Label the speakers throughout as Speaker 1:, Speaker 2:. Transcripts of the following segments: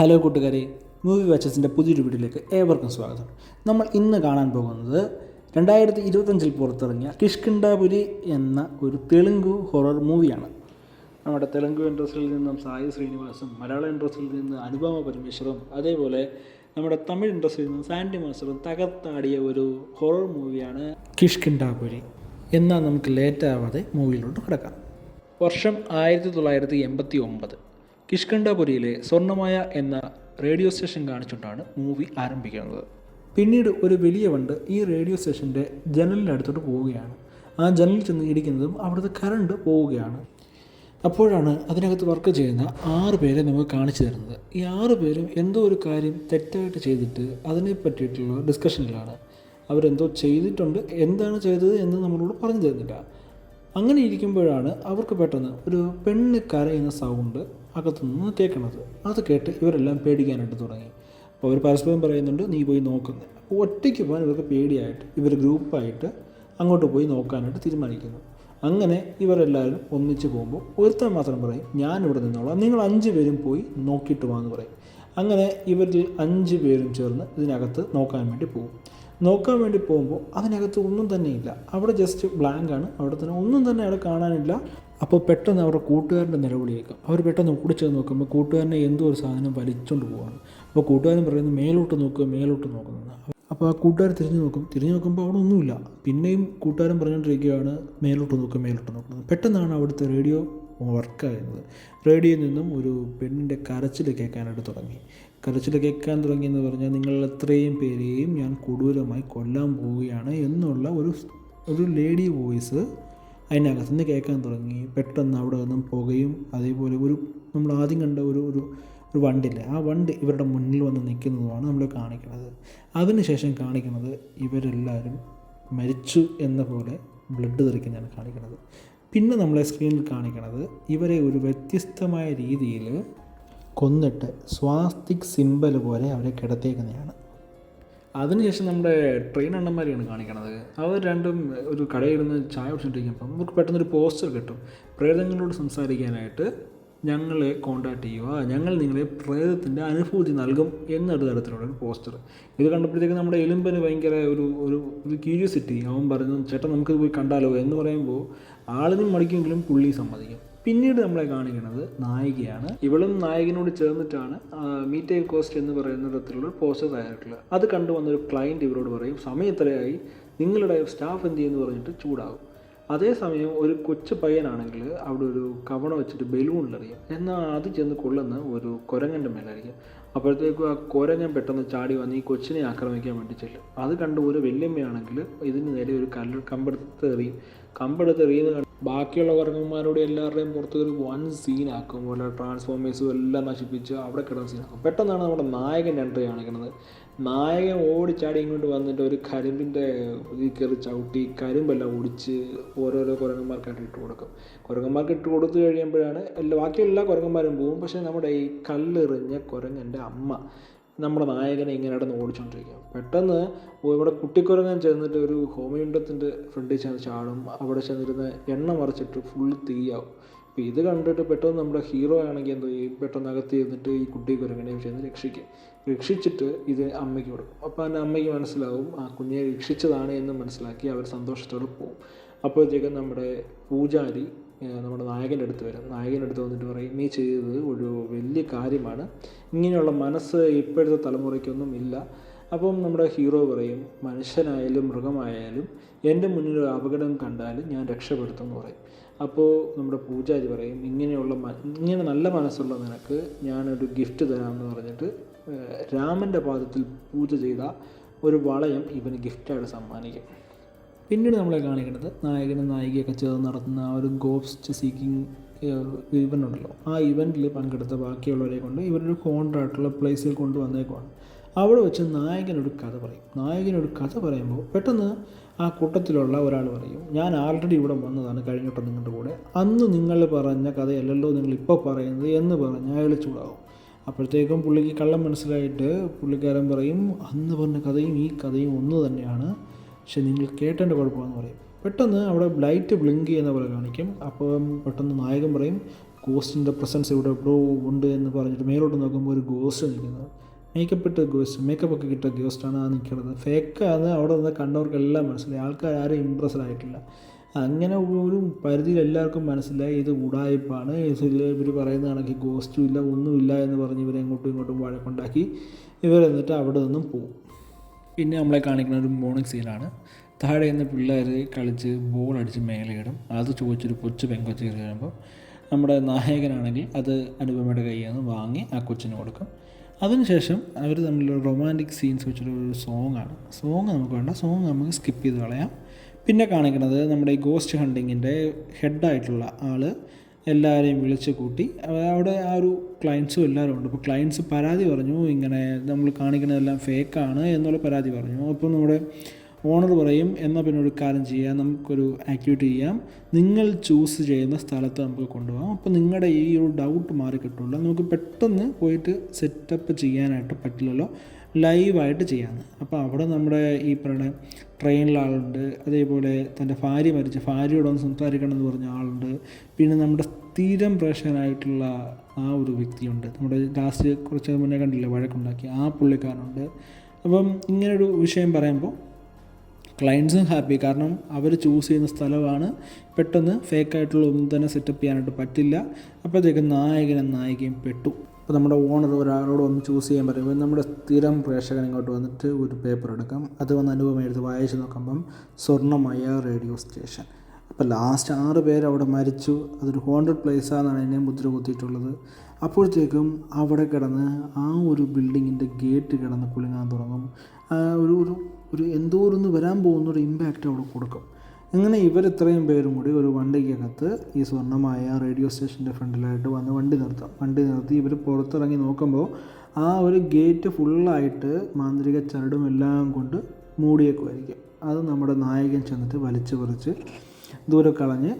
Speaker 1: Hello കൂട്ടുകാരെ, movie വാച്ചസിൻ്റെ പുതിയൊരു വീഡിയോയിലേക്ക് ഏവർക്കും സ്വാഗതം. നമ്മൾ ഇന്ന് കാണാൻ പോകുന്നത് 2025 പുറത്തിറങ്ങിയ കിഷ്കിണ്ടാപുരി എന്ന ഒരു തെലുങ്ക് ഹൊറർ മൂവിയാണ്. നമ്മുടെ തെലുങ്ക് ഇൻഡസ്ട്രിയിൽ നിന്നും സായി ശ്രീനിവാസും, മലയാള ഇൻഡസ്ട്രിയിൽ നിന്ന് അനുപമ പരമേശ്വറും, അതേപോലെ നമ്മുടെ തമിഴ് ഇൻഡസ്ട്രിയിൽ നിന്ന് സാൻഡി മാസ്റ്ററും തകർത്താടിയ ഒരു ഹൊറർ മൂവിയാണ് കിഷ്കിണ്ടാപുരി. എന്നാൽ നമുക്ക് ലേറ്റാവാതെ മൂവിയിലോട്ട് കിടക്കാം. വർഷം 1989. കിഷ്കിണ്ടാപുരിയിലെ സ്വർണ്ണമായ എന്ന റേഡിയോ സ്റ്റേഷൻ കാണിച്ചുകൊണ്ടാണ് മൂവി ആരംഭിക്കുന്നത്. പിന്നീട് ഒരു വലിയ വണ്ട് ഈ റേഡിയോ സ്റ്റേഷൻ്റെ ജനലിൻ്റെ അടുത്തോട്ട് പോവുകയാണ്. ആ ജനലിൽ ചെന്ന് ഇടിക്കുന്നതും അവിടുത്തെ കറണ്ട് പോവുകയാണ്. അപ്പോഴാണ് അതിനകത്ത് വർക്ക് ചെയ്യുന്ന 6 പേരെ നമുക്ക് കാണിച്ചു തരുന്നത്. ഈ 6 പേരും എന്തോ ഒരു കാര്യം തെറ്റായിട്ട് ചെയ്തിട്ട് അതിനെ പറ്റിയിട്ടുള്ള ഡിസ്കഷനിലാണ്. അവരെന്തോ ചെയ്തിട്ടുണ്ട്, എന്താണ് ചെയ്തത് എന്ന് നമ്മളോട് പറഞ്ഞു തരുന്നില്ല. അങ്ങനെ ഇരിക്കുമ്പോഴാണ് അവർക്ക് പെട്ടെന്ന് ഒരു പെണ്ണ് കരയുന്ന സൗണ്ട് അകത്തുനിന്ന് കേൾക്കണത്. അത് കേട്ട് ഇവരെല്ലാം പേടിക്കാനായിട്ട് തുടങ്ങി. അപ്പോൾ അവർ പരസ്പരം പറയുന്നുണ്ട്, നീ പോയി നോക്കുന്നത്. അപ്പോൾ ഒറ്റയ്ക്ക് പോകാൻ ഇവർക്ക് പേടിയായിട്ട് ഇവർ ഗ്രൂപ്പായിട്ട് അങ്ങോട്ട് പോയി നോക്കാനായിട്ട് തീരുമാനിക്കുന്നു. അങ്ങനെ ഇവരെല്ലാവരും ഒന്നിച്ച് പോകുമ്പോൾ ഒരുത്തൻ മാത്രം പറയും, ഞാനിവിടെ നിന്നോളാം, നിങ്ങൾ 5 പേരും പോയി നോക്കിയിട്ട് വാന്ന് പറയും. അങ്ങനെ ഇവരിൽ 5 പേരും ചേർന്ന് ഇതിനകത്ത് നോക്കാൻ വേണ്ടി പോകും. നോക്കാൻ വേണ്ടി പോകുമ്പോൾ അതിനകത്ത് ഒന്നും തന്നെ ഇല്ല. അവിടെ ജസ്റ്റ് ബ്ലാങ്കാണ്. അവിടെ തന്നെ ഒന്നും തന്നെ അവിടെ കാണാനില്ല. അപ്പോൾ പെട്ടെന്ന് അവരുടെ കൂട്ടുകാരൻ്റെ നിലവിളി കേൾക്കും. അവർ പെട്ടെന്ന് ഓടിച്ചത് നോക്കുമ്പോൾ കൂട്ടുകാരനെ എന്തോ ഒരു സാധനം വലിച്ചുകൊണ്ട് പോവാണ്. അപ്പോൾ കൂട്ടുകാരൻ പറയുന്നത് മേലോട്ട് നോക്കുന്നത്. അപ്പോൾ ആ കൂട്ടുകാർ തിരിഞ്ഞു നോക്കുമ്പോൾ അവിടെ ഒന്നുമില്ല. പിന്നെയും കൂട്ടുകാരൻ പറഞ്ഞുകൊണ്ടിരിക്കുകയാണ്, മേലോട്ട് നോക്കുന്നത്. പെട്ടെന്നാണ് അവിടുത്തെ റേഡിയോ വർക്കായിരുന്നത്. റേഡിയോയിൽ നിന്നും ഒരു പെണ്ണിൻ്റെ കരച്ചിൽ കേൾക്കാനായിട്ട് തുടങ്ങി. എന്ന് പറഞ്ഞാൽ, നിങ്ങൾ എത്രയും പേരെയും ഞാൻ കൊടൂരമായി കൊല്ലാൻ പോവുകയാണ് എന്നുള്ള ഒരു ലേഡി വോയിസ് അതിനകത്തുനിന്ന് കേൾക്കാൻ തുടങ്ങി. പെട്ടെന്ന് അവിടെ നിന്നും പുകയും, അതേപോലെ നമ്മൾ ആദ്യം കണ്ട ഒരു വണ്ടില്ലേ, ആ വണ്ടി ഇവരുടെ മുന്നിൽ വന്ന് നിൽക്കുന്നതുമാണ് നമ്മൾ കാണിക്കുന്നത്. അതിനുശേഷം കാണിക്കുന്നത് ഇവരെല്ലാവരും മരിച്ചു എന്ന പോലെ ബ്ലഡ് തെറിക്കുന്നതാണ് കാണിക്കുന്നത്. പിന്നെ നമ്മളെ സ്ക്രീനിൽ കാണിക്കുന്നത് ഇവരെ ഒരു വ്യത്യസ്തമായ രീതിയിൽ കൊന്നിട്ട് സ്വാസ്തിക് സിമ്പൽ പോലെ അവരെ കിടത്തേക്കുന്നതാണ്. അതിനുശേഷം നമ്മുടെ ട്രെയിൻ അണ്ണന്മാരെയാണ് കാണിക്കണത്. അവർ രണ്ടും ഒരു കടയിരുന്ന് ചായ കുടിച്ചിട്ടിരിക്കുമ്പം നമുക്ക് പെട്ടെന്നൊരു പോസ്റ്റർ കിട്ടും. പ്രേതങ്ങളോട് സംസാരിക്കാനായിട്ട് ഞങ്ങളെ കോൺടാക്റ്റ് ചെയ്യുക, ഞങ്ങൾ നിങ്ങളെ പ്രേതത്തിൻ്റെ അനുഭൂതി നൽകും എന്നൊരു തരത്തിലുള്ള ഒരു പോസ്റ്റർ. ഇത് കണ്ടപ്പോഴത്തേക്ക് നമ്മുടെ എലുമ്പന് ഭയങ്കര ഒരു ക്യൂരിയോസിറ്റി. അവൻ പറഞ്ഞു, ചേട്ടൻ നമുക്കിത് പോയി കണ്ടാലോ എന്ന് പറയുമ്പോൾ ആളിനും മടിക്കുമെങ്കിലും പുള്ളി സമ്മതിക്കും. പിന്നീട് നമ്മളെ കാണിക്കുന്നത് നായികയാണ്. ഇവളും നായകനോട് ചേർന്നിട്ടാണ് മീറ്റ് എ കോസ്റ്റ് എന്ന് പറയുന്ന തരത്തിലുള്ള പോസ്റ്റർ തയ്യാറായിട്ടുള്ളത്. അത് കണ്ടുവന്നൊരു ക്ലയൻറ്റ് ഇവരോട് പറയും, സമയം എത്രയായി, നിങ്ങളുടെ സ്റ്റാഫ് എന്ത് ചെയ്യുമെന്ന് പറഞ്ഞിട്ട് ചൂടാകും. അതേസമയം ഒരു കൊച്ചു പയ്യനാണെങ്കിൽ അവിടെ ഒരു കവണ വെച്ചിട്ട് ബലൂണിലെറിയും. എന്നാൽ അത് ചെന്ന് കൊള്ളുന്ന ഒരു കുരങ്ങൻ്റെ മേലായിരിക്കും. അപ്പോഴത്തേക്കും ആ കുരങ്ങൻ പെട്ടെന്ന് ചാടി വന്ന് ഈ കൊച്ചിനെ ആക്രമിക്കാൻ വേണ്ടി ചെല്ലും. അത് കണ്ട് ഒരു വല്യമ്മയാണെങ്കിൽ ഇതിന് നേരെ ഒരു കമ്പെടുത്ത് എറിയുന്ന ബാക്കിയുള്ള കുരങ്ങന്മാരോട് എല്ലാവരുടെയും പുറത്ത് ഒരു വൻ സീനാക്കും. പോലെ ട്രാൻസ്ഫോമേഴ്സും എല്ലാം നശിപ്പിച്ച് അവിടെ കിടന്ന് സീനാക്കും. പെട്ടെന്നാണ് നമ്മുടെ നായകൻ എൻട്രി കാണിക്കുന്നത്. നായകൻ ഓടിച്ചാടി ഇങ്ങോട്ട് വന്നിട്ട് ഒരു കരിമ്പിൻ്റെ ഇതിൽ കയറി ചവിട്ടി കരിമ്പെല്ലാം ഒടിച്ച് ഓരോരോ കുരങ്ങന്മാർക്കായിട്ട് ഇട്ട് കൊടുക്കും. കുരങ്ങന്മാർക്ക് ഇട്ട് കൊടുത്തു കഴിയുമ്പോഴാണ് ബാക്കി എല്ലാ കുരങ്ങന്മാരും പോകും. പക്ഷേ നമ്മുടെ ഈ കല്ലെറിഞ്ഞ കുരങ്ങൻ്റെ അമ്മ നമ്മുടെ നായകനെ ഇങ്ങനെ ഇടന്ന് ഓടിച്ചുകൊണ്ടിരിക്കും. പെട്ടെന്ന് ഇവിടെ കുട്ടിക്കുരങ്ങൻ ചെന്നിട്ട് ഒരു ഹോമയുണ്ടത്തിൻ്റെ ഫ്രണ്ടിൽ ചെന്ന് ചാടും. അവിടെ ചെന്നിരുന്ന് എണ്ണ മറിച്ചിട്ട് ഫുള്ള് തീയാവും. അപ്പോൾ ഇത് കണ്ടിട്ട് പെട്ടെന്ന് നമ്മുടെ ഹീറോ ആണെങ്കിൽ എന്തോ ചെയ്യും, പെട്ടെന്ന് അകത്ത് ചെന്നിട്ട് ഈ കുട്ടിക്കുരങ്ങനെ ചെന്ന് രക്ഷിച്ചിട്ട് ഇത് അമ്മയ്ക്ക് കൊടുക്കും. അപ്പോൾ എൻ്റെ അമ്മയ്ക്ക് മനസ്സിലാവും ആ കുഞ്ഞിനെ രക്ഷിച്ചതാണ് എന്ന് മനസ്സിലാക്കി അവർ സന്തോഷത്തോടെ പോകും. അപ്പോഴത്തേക്കും നമ്മുടെ പൂജാരി നമ്മുടെ നായകൻ്റെ അടുത്ത് വരും. നായകൻ്റെ അടുത്ത് വന്നിട്ട് പറയും, നീ ചെയ്തത് ഒരു വലിയ കാര്യമാണ്, ഇങ്ങനെയുള്ള മനസ്സ് ഇപ്പോഴത്തെ തലമുറയ്ക്കൊന്നും ഇല്ല. അപ്പം നമ്മുടെ ഹീറോ പറയും, മനുഷ്യനായാലും മൃഗമായാലും എൻ്റെ മുന്നിൽ ഒരു അപകടം കണ്ടാലും ഞാൻ രക്ഷപ്പെടുത്തുമെന്ന് പറയും. അപ്പോൾ നമ്മുടെ പൂജാരി പറയും, ഇങ്ങനെ നല്ല മനസ്സുള്ള നിനക്ക് ഞാനൊരു ഗിഫ്റ്റ് തരാമെന്ന് പറഞ്ഞിട്ട് രാമൻ്റെ പാദത്തിൽ പൂജ ചെയ്ത ഒരു വളയം ഇവന് ഗിഫ്റ്റായിട്ട് സമ്മാനിക്കും. പിന്നീട് നമ്മളെ കാണിക്കുന്നത് നായകനും നായികയൊക്കെ ചേർന്ന് നടത്തുന്ന ആ ഒരു ഗോസ്റ്റ് സീക്കിങ് ഇവൻ്റ് ഉണ്ടല്ലോ. ആ ഇവൻറ്റിൽ പങ്കെടുത്ത ബാക്കിയുള്ളവരെ കൊണ്ട് ഇവരൊരു കോൺട്രാക്റ്റുള്ള പ്ലേസിൽ കൊണ്ടുവന്നേക്കുവാണ്. അവിടെ വെച്ച് നായകനൊരു കഥ പറയുമ്പോൾ പെട്ടെന്ന് ആ കൂട്ടത്തിലുള്ള ഒരാൾ പറയും, ഞാൻ ആൾറെഡി ഇവിടെ വന്നതാണ് കഴിഞ്ഞോട്ടം നിങ്ങളുടെ കൂടെ, അന്ന് നിങ്ങൾ പറഞ്ഞ കഥയല്ലല്ലോ നിങ്ങളിപ്പോൾ പറയുന്നത് എന്ന് പറഞ്ഞ് അയാൾ ചൂടാവും. അപ്പോഴത്തേക്കും പുള്ളിക്ക് കള്ളം മനസ്സിലായിട്ട് പുള്ളിക്കാരൻ പറയും, അന്ന് പറഞ്ഞ കഥയും ഈ കഥയും ഒന്ന് തന്നെയാണ്, പക്ഷെ നിങ്ങൾ കേട്ടതിൻ്റെ കുഴപ്പമെന്ന് പറയും. പെട്ടെന്ന് അവിടെ ലൈറ്റ് ബ്ലിങ്ക് ചെയ്യുന്ന പോലെ കാണിക്കും. അപ്പം പെട്ടെന്ന് നായകൻ പറയും, ഗോസ്റ്റിൻ്റെ പ്രസൻസ് ഇവിടെ എവിടെയോ ഉണ്ട് എന്ന് പറഞ്ഞിട്ട് മേലോട്ട് നോക്കുമ്പോൾ ഒരു ഗോസ്റ്റ് നിൽക്കുന്നത്. മേക്കപ്പ് ഒക്കെ കിട്ടിയ ഗോസ്റ്റാണ് ആ നിൽക്കുന്നത്. ഫേക്കാണ് അവിടെ നിന്ന് കണ്ടവർക്കെല്ലാം മനസ്സിലായി. ആൾക്കാർ ആരും ഇമ്പ്രസ്ഡ് ആയിട്ടില്ല. അങ്ങനെ ഒരു പരിധിയിൽ എല്ലാവർക്കും മനസ്സിലായി ഇത് ഉടായിപ്പാണ്. ഇവർ പറയുന്ന കണക്ക് ഗോസ്റ്റും ഇല്ല ഒന്നുമില്ല എന്ന് പറഞ്ഞ് ഇവരെ അങ്ങോട്ടും ഇങ്ങോട്ടും വഴക്കുണ്ടാക്കി എന്നിട്ട് അവിടെ നിന്നും പോകും. പിന്നെ നമ്മളെ കാണിക്കുന്ന ഒരു മോർണിംഗ് സീനാണ്. താഴെ നിന്ന് പിള്ളേർ കളിച്ച് ബോൾ അടിച്ച് മേലെയിടും. അത് ചോദിച്ചൊരു കൊച്ചു പെങ്കൊച്ച് കയറി വരുമ്പോൾ നമ്മുടെ നായകനാണെങ്കിൽ അത് അനുപമയുടെ കയ്യിൽ നിന്ന് വാങ്ങി ആ കൊച്ചിന് കൊടുക്കും. അതിനുശേഷം അവർ തമ്മിലുള്ള റൊമാൻറ്റിക് സീൻസ് വെച്ചൊരു സോങ്ങാണ്. നമുക്ക് വേണ്ട, സോങ് നമുക്ക് സ്കിപ്പ് ചെയ്ത് കളയാം. പിന്നെ കാണിക്കുന്നത് നമ്മുടെ ഈ ഗോസ്റ്റ് ഹണ്ടിങ്ങിൻ്റെ ഹെഡായിട്ടുള്ള ആൾ എല്ലാവരെയും വിളിച്ച് കൂട്ടി അവിടെ ആ ഒരു ക്ലയൻസും എല്ലാവരും ഉണ്ട്. അപ്പോൾ ക്ലയൻസ് പരാതി പറഞ്ഞു, ഇങ്ങനെ നമ്മൾ കാണിക്കുന്നതെല്ലാം ഫേക്കാണ് എന്നുള്ള പരാതി പറഞ്ഞു. അപ്പോൾ നമ്മുടെ ഓണർ പറയും, എന്നാൽ പിന്നെ ഒരു കാര്യം ചെയ്യാം, നമുക്കൊരു ആക്ടിവിറ്റി ചെയ്യാം, നിങ്ങൾ ചൂസ് ചെയ്യുന്ന സ്ഥലത്ത് നമുക്ക് കൊണ്ടുപോകാം. അപ്പോൾ നിങ്ങളുടെ ഈ ഒരു ഡൗട്ട് മാറി കിട്ടുമല്ലോ, നമുക്ക് പെട്ടെന്ന് പോയിട്ട് സെറ്റപ്പ് ചെയ്യാനായിട്ട് പറ്റില്ലല്ലോ, ലൈവായിട്ട് ചെയ്യാമെന്ന്. അപ്പോൾ അവിടെ നമ്മുടെ ഈ പറയുന്ന ട്രെയിനിലാളുണ്ട്, അതേപോലെ തൻ്റെ ഭാര്യ മരിച്ച ഭാര്യയോടൊന്ന് സംസാരിക്കണമെന്ന് പറഞ്ഞ ആളുണ്ട്, പിന്നെ നമ്മുടെ സ്ഥിരം പ്രേക്ഷകനായിട്ടുള്ള ആ ഒരു വ്യക്തിയുണ്ട്, നമ്മുടെ ലാസ്റ്റ് കുറച്ച് മുന്നേ കണ്ടില്ലേ വഴക്കുണ്ടാക്കി ആ പുള്ളിക്കാരനുണ്ട്. അപ്പം ഇങ്ങനൊരു വിഷയം പറയുമ്പോൾ ക്ലയൻസും ഹാപ്പി, കാരണം അവർ ചൂസ് ചെയ്യുന്ന സ്ഥലമാണ്. പെട്ടെന്ന് ഫേക്കായിട്ടുള്ള ഒന്നും തന്നെ സെറ്റപ്പ് ചെയ്യാനായിട്ട് പറ്റില്ല. അപ്പോഴത്തേക്ക് നായകയും പെട്ടു. അപ്പോൾ നമ്മുടെ ഓണർ ഒരാളോട് ഒന്ന് ചൂസ് ചെയ്യാൻ പറയുമ്പോൾ നമ്മുടെ സ്ഥിരം പ്രേക്ഷകൻ ഇങ്ങോട്ട് വന്നിട്ട് ഒരു പേപ്പർ എടുക്കാം. അത് വന്ന് അനുപമ എടുത്ത് വായിച്ച് നോക്കുമ്പം സ്വർണ്ണമയ റേഡിയോ സ്റ്റേഷൻ. അപ്പോൾ ലാസ്റ്റ് 6 പേര് അവിടെ മരിച്ചു, അതൊരു ഹോണ്ടഡ് പ്ലേസാണെന്നാണ് എന്നെ മുദ്ര കുത്തിയിട്ടുള്ളത്. അപ്പോഴത്തേക്കും അവിടെ കിടന്ന് ആ ഒരു ബിൽഡിങ്ങിൻ്റെ ഗേറ്റ് കിടന്ന് കുലുങ്ങാൻ തുടങ്ങും. ഒരു എന്തോരൊന്ന് വരാൻ പോകുന്നൊരു ഇമ്പാക്റ്റ് അവിടെ കൊടുക്കും. അങ്ങനെ ഇത്രയും പേരും കൂടി ഒരു വണ്ടിക്കകത്ത് ഈ സ്വർണ്ണമായ റേഡിയോ സ്റ്റേഷൻ്റെ ഫ്രണ്ടിലായിട്ട് വന്ന് വണ്ടി നിർത്തി ഇവർ പുറത്തിറങ്ങി നോക്കുമ്പോൾ ആ ഒരു ഗേറ്റ് ഫുള്ളായിട്ട് മാന്ത്രിക ചരടും എല്ലാം കൊണ്ട് മൂടിയേക്കുമായിരിക്കും. അത് നമ്മുടെ നായകൻ ചെന്നിട്ട് വലിച്ചു പറിച്ച് ദൂരെ കളഞ്ഞ്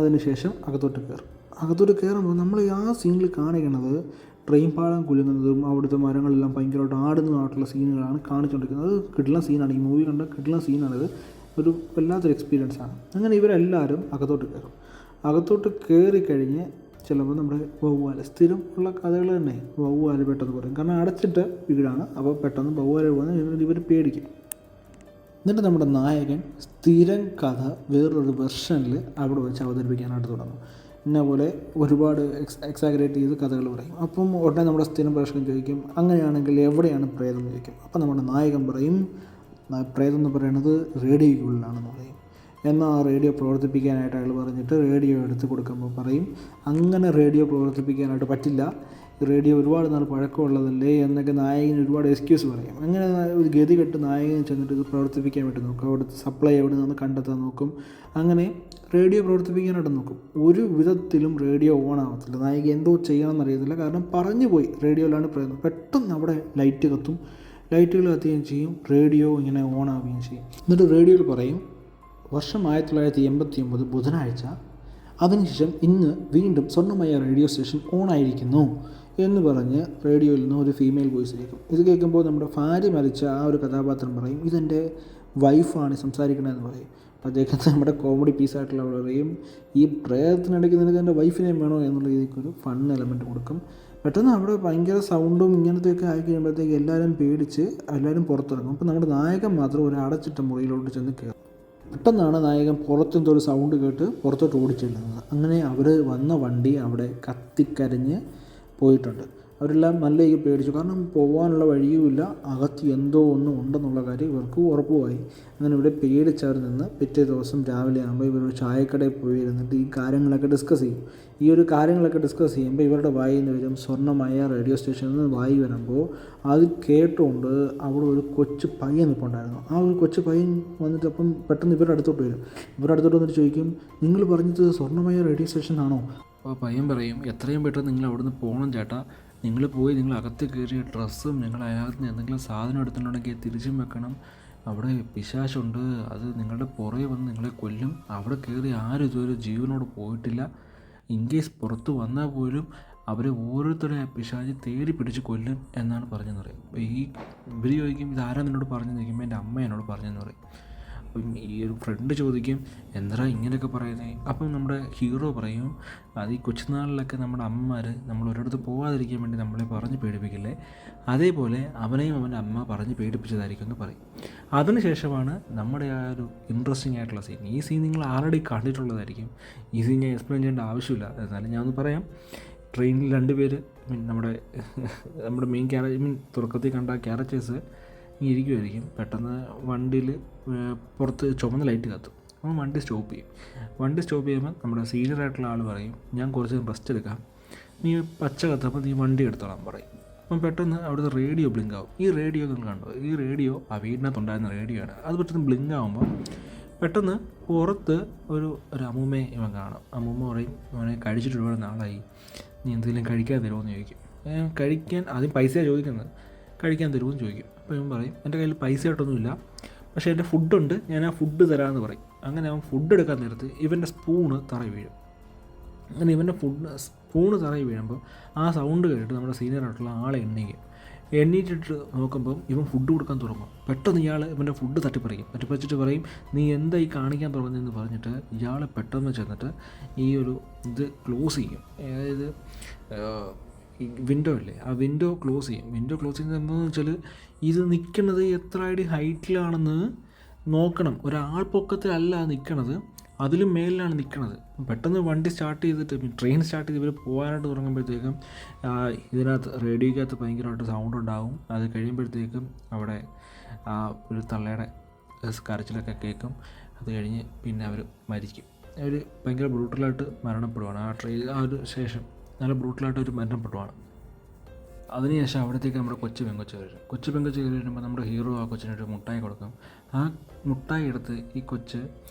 Speaker 1: അതിനുശേഷം അകത്തോട്ട് കയറുമ്പോൾ നമ്മൾ ആ സീനിൽ കാണിക്കുന്നത് ട്രെയിൻ പാളം കുലുങ്ങുന്നതും അവിടുത്തെ മരങ്ങളെല്ലാം ഭയങ്കരമായിട്ട് ആടുന്നതായിട്ടുള്ള സീനുകളാണ് കാണിച്ചുകൊണ്ടിരിക്കുന്നത്. അത് കിട്ടുന്ന സീനാണ്, ഈ മൂവി കണ്ട കിട്ടുന്ന സീനാണിത്. ഒരു വല്ലാത്തൊരു എക്സ്പീരിയൻസാണ്. അങ്ങനെ ഇവരെല്ലാവരും അകത്തോട്ട് കയറിക്കഴിഞ്ഞ് ചിലപ്പോൾ നമ്മുടെ വവ്വാല്, സ്ഥിരം ഉള്ള കഥകൾ തന്നെ, വവ്വാല് പെട്ടെന്ന് പറയും, കാരണം അടച്ചിട്ട വീടാണ്. അപ്പോൾ പെട്ടെന്ന് വവ്വാല് പോകുന്ന ഇവർ പേടിക്കും. എന്നിട്ട് നമ്മുടെ നായകൻ സ്ഥിരം കഥ വേറൊരു വെർഷനിൽ അവിടെ വെച്ച് അവതരിപ്പിക്കാനായിട്ട് തുടങ്ങും. പോലെ ഒരുപാട് എക്സാഗ്രേറ്റ് ചെയ്ത് കഥകൾ പറയും. അപ്പം ഉടനെ നമ്മുടെ സ്ഥിരം പ്രേക്ഷകൻ ചോദിക്കും, അങ്ങനെയാണെങ്കിൽ എവിടെയാണ് പ്രേതം എന്ന് ചോദിക്കും. അപ്പം നമ്മുടെ നായകൻ പറയും, പ്രേതം എന്ന് പറയുന്നത് റേഡിയോയ്ക്കുള്ളിലാണെന്ന് പറയും. എന്നാൽ ആ റേഡിയോ പ്രവർത്തിപ്പിക്കാനായിട്ട് അയാൾ പറഞ്ഞിട്ട് റേഡിയോ എടുത്ത് കൊടുക്കുമ്പോൾ പറയും, അങ്ങനെ റേഡിയോ പ്രവർത്തിപ്പിക്കാനായിട്ട് പറ്റില്ല, റേഡിയോ ഒരുപാട് നാൾ പഴക്കമുള്ളതല്ലേ എന്നൊക്കെ നായകന് ഒരുപാട് എക്സ്ക്യൂസ് പറയും. അങ്ങനെ ഒരു ഗതി കെട്ട് നായകൻ ചെന്നിട്ട് ഇത് പ്രവർത്തിപ്പിക്കാൻ വേണ്ടി നോക്കും. അവിടുത്തെ സപ്ലൈ എവിടെ നിന്ന് കണ്ടെത്താൻ നോക്കും. അങ്ങനെ റേഡിയോ പ്രവർത്തിപ്പിക്കാനായിട്ട് നോക്കും. ഒരു വിധത്തിലും റേഡിയോ ഓൺ ആവത്തില്ല. നായിക എന്തോ ചെയ്യണമെന്നറിയത്തില്ല, കാരണം പറഞ്ഞു പോയി റേഡിയോയിലാണ് പറയുന്നത്. പെട്ടെന്ന് അവിടെ ലൈറ്റുകൾ കത്തുകയും ചെയ്യും, റേഡിയോ ഇങ്ങനെ ഓൺ ആവുകയും ചെയ്യും. എന്നിട്ട് റേഡിയോയിൽ പറയും, വർഷം 1989 ബുധനാഴ്ച, അതിനുശേഷം ഇന്ന് വീണ്ടും സ്വർണ്ണമയ റേഡിയോ സ്റ്റേഷൻ ഓണായിരിക്കുന്നു എന്ന് പറഞ്ഞ് റേഡിയോയിൽ നിന്ന് ഒരു ഫീമെയിൽ വോയിസ് കേൾക്കും. ഇത് കേൾക്കുമ്പോൾ നമ്മുടെ ഭാര്യ മരിച്ച ആ ഒരു കഥാപാത്രം പറയും, ഇതെൻ്റെ വൈഫാണ് സംസാരിക്കണമെന്ന് പറയും. അപ്പോഴത്തേക്ക് നമ്മുടെ കോമഡി പീസായിട്ടുള്ള പറയും, ഈ പ്രേതത്തിനിടയ്ക്ക് നിനക്ക് എൻ്റെ വൈഫിനെയും വേണോ എന്നുള്ള രീതിക്കൊരു ഫൺ എലമെൻറ്റ് കൊടുക്കും. പെട്ടെന്ന് അവിടെ ഭയങ്കര സൗണ്ടും ഇങ്ങനത്തെയൊക്കെ ആയി കഴിയുമ്പോഴത്തേക്ക് എല്ലാവരും പേടിച്ച് എല്ലാവരും പുറത്തിറങ്ങും. അപ്പോൾ നമ്മുടെ നായകൻ മാത്രം ഒരു അടച്ചിട്ട മുറിയിലോട്ട് ചെന്ന് കയറും. പെട്ടെന്നാണ് നായകൻ പുറത്തെന്തോ ഒരു സൗണ്ട് കേട്ട് പുറത്തോട്ട് ഓടിച്ചെല്ലുന്നത്. അങ്ങനെ അവർ വന്ന വണ്ടി അവിടെ കത്തിക്കരിഞ്ഞ് പോയിട്ടുണ്ട്. അവരെല്ലാം നല്ല രീതിയിൽ പേടിച്ചു, കാരണം പോകാനുള്ള വഴിയുമില്ല, അകത്ത് എന്തോ ഒന്നും ഉണ്ടെന്നുള്ള കാര്യം ഇവർക്ക് ഉറപ്പുമായി. അങ്ങനെ ഇവിടെ പേടിച്ചവർ നിന്ന് പിറ്റേ ദിവസം രാവിലെ ആകുമ്പോൾ ഇവരൊരു ചായക്കടയിൽ പോയി ഇരുന്നിട്ട് ഈ കാര്യങ്ങളൊക്കെ ഡിസ്കസ് ചെയ്യും. ചെയ്യുമ്പോൾ ഇവരുടെ വായിൽ നിന്ന് വരും സ്വർണ്ണമയ റേഡിയോ സ്റ്റേഷനിൽ നിന്ന് വായി വരുമ്പോൾ അത് കേട്ടുകൊണ്ട് അവിടെ ഒരു കൊച്ചു പയ്യൻ നിൽപ്പുണ്ടായിരുന്നു. ആ ഒരു കൊച്ചു പയ്യൻ വന്നിട്ട് അപ്പം പെട്ടെന്ന് ഇവരുടെ അടുത്തോട്ട് വന്നിട്ട് ചോദിക്കും, നിങ്ങൾ പറഞ്ഞത് സ്വർണ്ണമയ റേഡിയോ സ്റ്റേഷൻ ആണോ?
Speaker 2: അപ്പോൾ പയ്യൻ പറയും, എത്രയും പെട്ടെന്ന് നിങ്ങൾ അവിടുന്ന് പോകണം ചേട്ടാ, നിങ്ങൾ പോയി നിങ്ങൾ അകത്ത് കയറിയ ഡ്രസ്സും നിങ്ങൾ അതിനകത്ത് നിന്ന് എന്തെങ്കിലും സാധനം എടുത്തിട്ടുണ്ടെങ്കിൽ തിരിച്ചും വെക്കണം, അവിടെ പിശാചുണ്ട്, അത് നിങ്ങളുടെ പുറകെ വന്ന് നിങ്ങളെ കൊല്ലും, അവിടെ കയറി ആരും ഇതുവരെ ജീവനോട് പോയിട്ടില്ല, ഇൻ കേസ് പുറത്ത് വന്നാൽ പോലും അവരെ ഓരോരുത്തരെ ആ പിശാച് തേടി പിടിച്ച് കൊല്ലും എന്നാണ് പറഞ്ഞതെന്ന് പറയും. അപ്പോൾ ഇവർ ചോദിക്കും, ഇതാരാ നിന്നോട് പറഞ്ഞെന്ന് ചോദിക്കുമ്പോൾ എൻ്റെ അമ്മ എന്നോട് പറഞ്ഞെന്ന് പറയും. അപ്പം ഈ ഒരു ഫ്രണ്ട് ചോദിക്കും എന്താ ഇങ്ങനെയൊക്കെ പറയുന്നത്. അപ്പം നമ്മുടെ ഹീറോ പറയും അത് ഈ കൊച്ചുനാളിലൊക്കെ നമ്മുടെ അമ്മമാർ നമ്മൾ ഒരിടത്ത് പോകാതിരിക്കാൻ വേണ്ടി നമ്മളെ പറഞ്ഞ് പേടിപ്പിക്കില്ലേ, അതേപോലെ അവനെയും അവൻ്റെ അമ്മ പറഞ്ഞ് പേടിപ്പിച്ചതായിരിക്കും എന്ന് പറയും. അതിനുശേഷമാണ് നമ്മുടെ ആ ഒരു ഇൻട്രസ്റ്റിംഗ് ആയിട്ടുള്ള സീൻ. ഈ സീൻ നിങ്ങൾ ആൾറെഡി കണ്ടിട്ടുള്ളതായിരിക്കും, ഈ സീൻ ഞാൻ എക്സ്പ്ലെയിൻ ചെയ്യേണ്ട ആവശ്യമില്ല. എന്നാലും ഞാനൊന്ന് പറയാം. ട്രെയിനിൽ 2 പേര് നമ്മുടെ മെയിൻ തുടക്കത്തിൽ കണ്ട ക്യാരക്ടേഴ്സ് ഇരിക്കുമായിരിക്കും. പെട്ടെന്ന് വണ്ടിയിൽ പുറത്ത് ചുമന്ന ലൈറ്റ് കത്തും. അപ്പോൾ വണ്ടി സ്റ്റോപ്പ് ചെയ്യും. വണ്ടി സ്റ്റോപ്പ് ചെയ്യുമ്പോൾ നമ്മുടെ സീനിയർ ആയിട്ടുള്ള ആൾ പറയും ഞാൻ കുറച്ച് റെസ്റ്റ് എടുക്കാം, നീ പച്ച കത്തപ്പോൾ നീ വണ്ടി എടുത്തോളാൻ പറയും. അപ്പം പെട്ടെന്ന് അവിടുത്തെ റേഡിയോ ബ്ലിങ്ക് ആവും. ഈ റേഡിയോ നിങ്ങൾ കണ്ടോ, ഈ റേഡിയോ ആ വീടിനകത്തുണ്ടായിരുന്ന റേഡിയോ ആണ്. അത് പെട്ടെന്ന് ബ്ലിങ്ക് ആകുമ്പോൾ പെട്ടെന്ന് പുറത്ത് ഒരു അമ്മൂമ്മയെ ഇവൻ കാണും. അമ്മൂമ്മ പറയും അവനെ കഴിച്ചിട്ട് ഒരുപാട് നാളായി, നീ എന്തെങ്കിലും കഴിക്കാൻ തരുമോ എന്ന് ചോദിക്കും. കഴിക്കാൻ ആദ്യം പൈസയാണ് ചോദിക്കുന്നത്, കഴിക്കാൻ തരുമോ എന്ന് ചോദിക്കും. അപ്പോൾ ഇവൻ പറയും എൻ്റെ കയ്യിൽ പൈസ ആയിട്ടൊന്നുമില്ല, പക്ഷേ എൻ്റെ ഫുഡുണ്ട്, ഞാൻ ആ ഫുഡ് തരാമെന്ന് പറയും. അങ്ങനെ അവൻ ഫുഡ് എടുക്കാൻ നേരത്ത് ഇവൻ്റെ സ്പൂണ് തറയിൽ വീഴും. അങ്ങനെ ഇവൻ്റെ സ്പൂണ് തറയിൽ വീഴുമ്പോൾ ആ സൗണ്ട് കേട്ടിട്ട് നമ്മുടെ സീനിയർ ആയിട്ടുള്ള ആളെ എണ്ണീറ്റിട്ട് നോക്കുമ്പം ഇവൻ ഫുഡ് കൊടുക്കാൻ തുടങ്ങും. പെട്ടെന്ന് ഇയാൾ ഇവൻ്റെ ഫുഡ് തട്ടിപ്പറിച്ചിട്ട് പറയും നീ എന്താ ഈ കാണിക്കാൻ തുടങ്ങുന്നതെന്ന് പറഞ്ഞിട്ട് ഇയാൾ പെട്ടെന്ന് ചെന്നിട്ട് ഈ ഒരു ഇത് ക്ലോസ് ചെയ്യും. അതായത് ഈ വിൻഡോ ഇല്ലേ, ആ വിൻഡോ ക്ലോസ് ചെയ്യും. വിൻഡോ ക്ലോസ് ചെയ്യുന്നത് എന്താണെന്ന് വെച്ചാൽ ഇത് നിൽക്കുന്നത് എത്ര അടി ഹൈറ്റിലാണെന്ന് നോക്കണം. ഒരാൾ പൊക്കത്തിലല്ല നിൽക്കണത്, അതിലും മേലിലാണ് നിൽക്കണത്. പെട്ടെന്ന് വണ്ടി സ്റ്റാർട്ട് ചെയ്തിട്ട് ട്രെയിൻ സ്റ്റാർട്ട് ചെയ്ത് ഇവർ പോകാനായിട്ട് തുടങ്ങുമ്പോഴത്തേക്കും ഇതിനകത്ത് റേഡിയോയ്ക്കകത്ത് ഭയങ്കരമായിട്ട് സൗണ്ട് ഉണ്ടാകും. അത് കഴിയുമ്പോഴത്തേക്കും അവിടെ ആ ഒരു തള്ളയുടെ കരച്ചിലൊക്കെ കേൾക്കും. അത് കഴിഞ്ഞ് പിന്നെ അവർ മരിക്കും. അവർ ഭയങ്കര ബ്രൂട്ടലായിട്ട് മരണപ്പെടുവാണ്. ആ ഒരു ശേഷം നല്ല ബ്രൂട്ടലായിട്ട് അവർ മരണപ്പെടുവാണ്. അതിനുശേഷം അവിടത്തേക്ക് നമ്മുടെ കൊച്ചു പെങ്കൊച്ച് വരും. കൊച്ചു പെങ്കൊച്ച് കയറി വരുമ്പോൾ നമ്മുടെ ഹീറോ ആ കൊച്ചിനൊരു മുട്ടായി കൊടുക്കും. ആ മുട്ടായി എടുത്ത് ഈ കൊച്ച്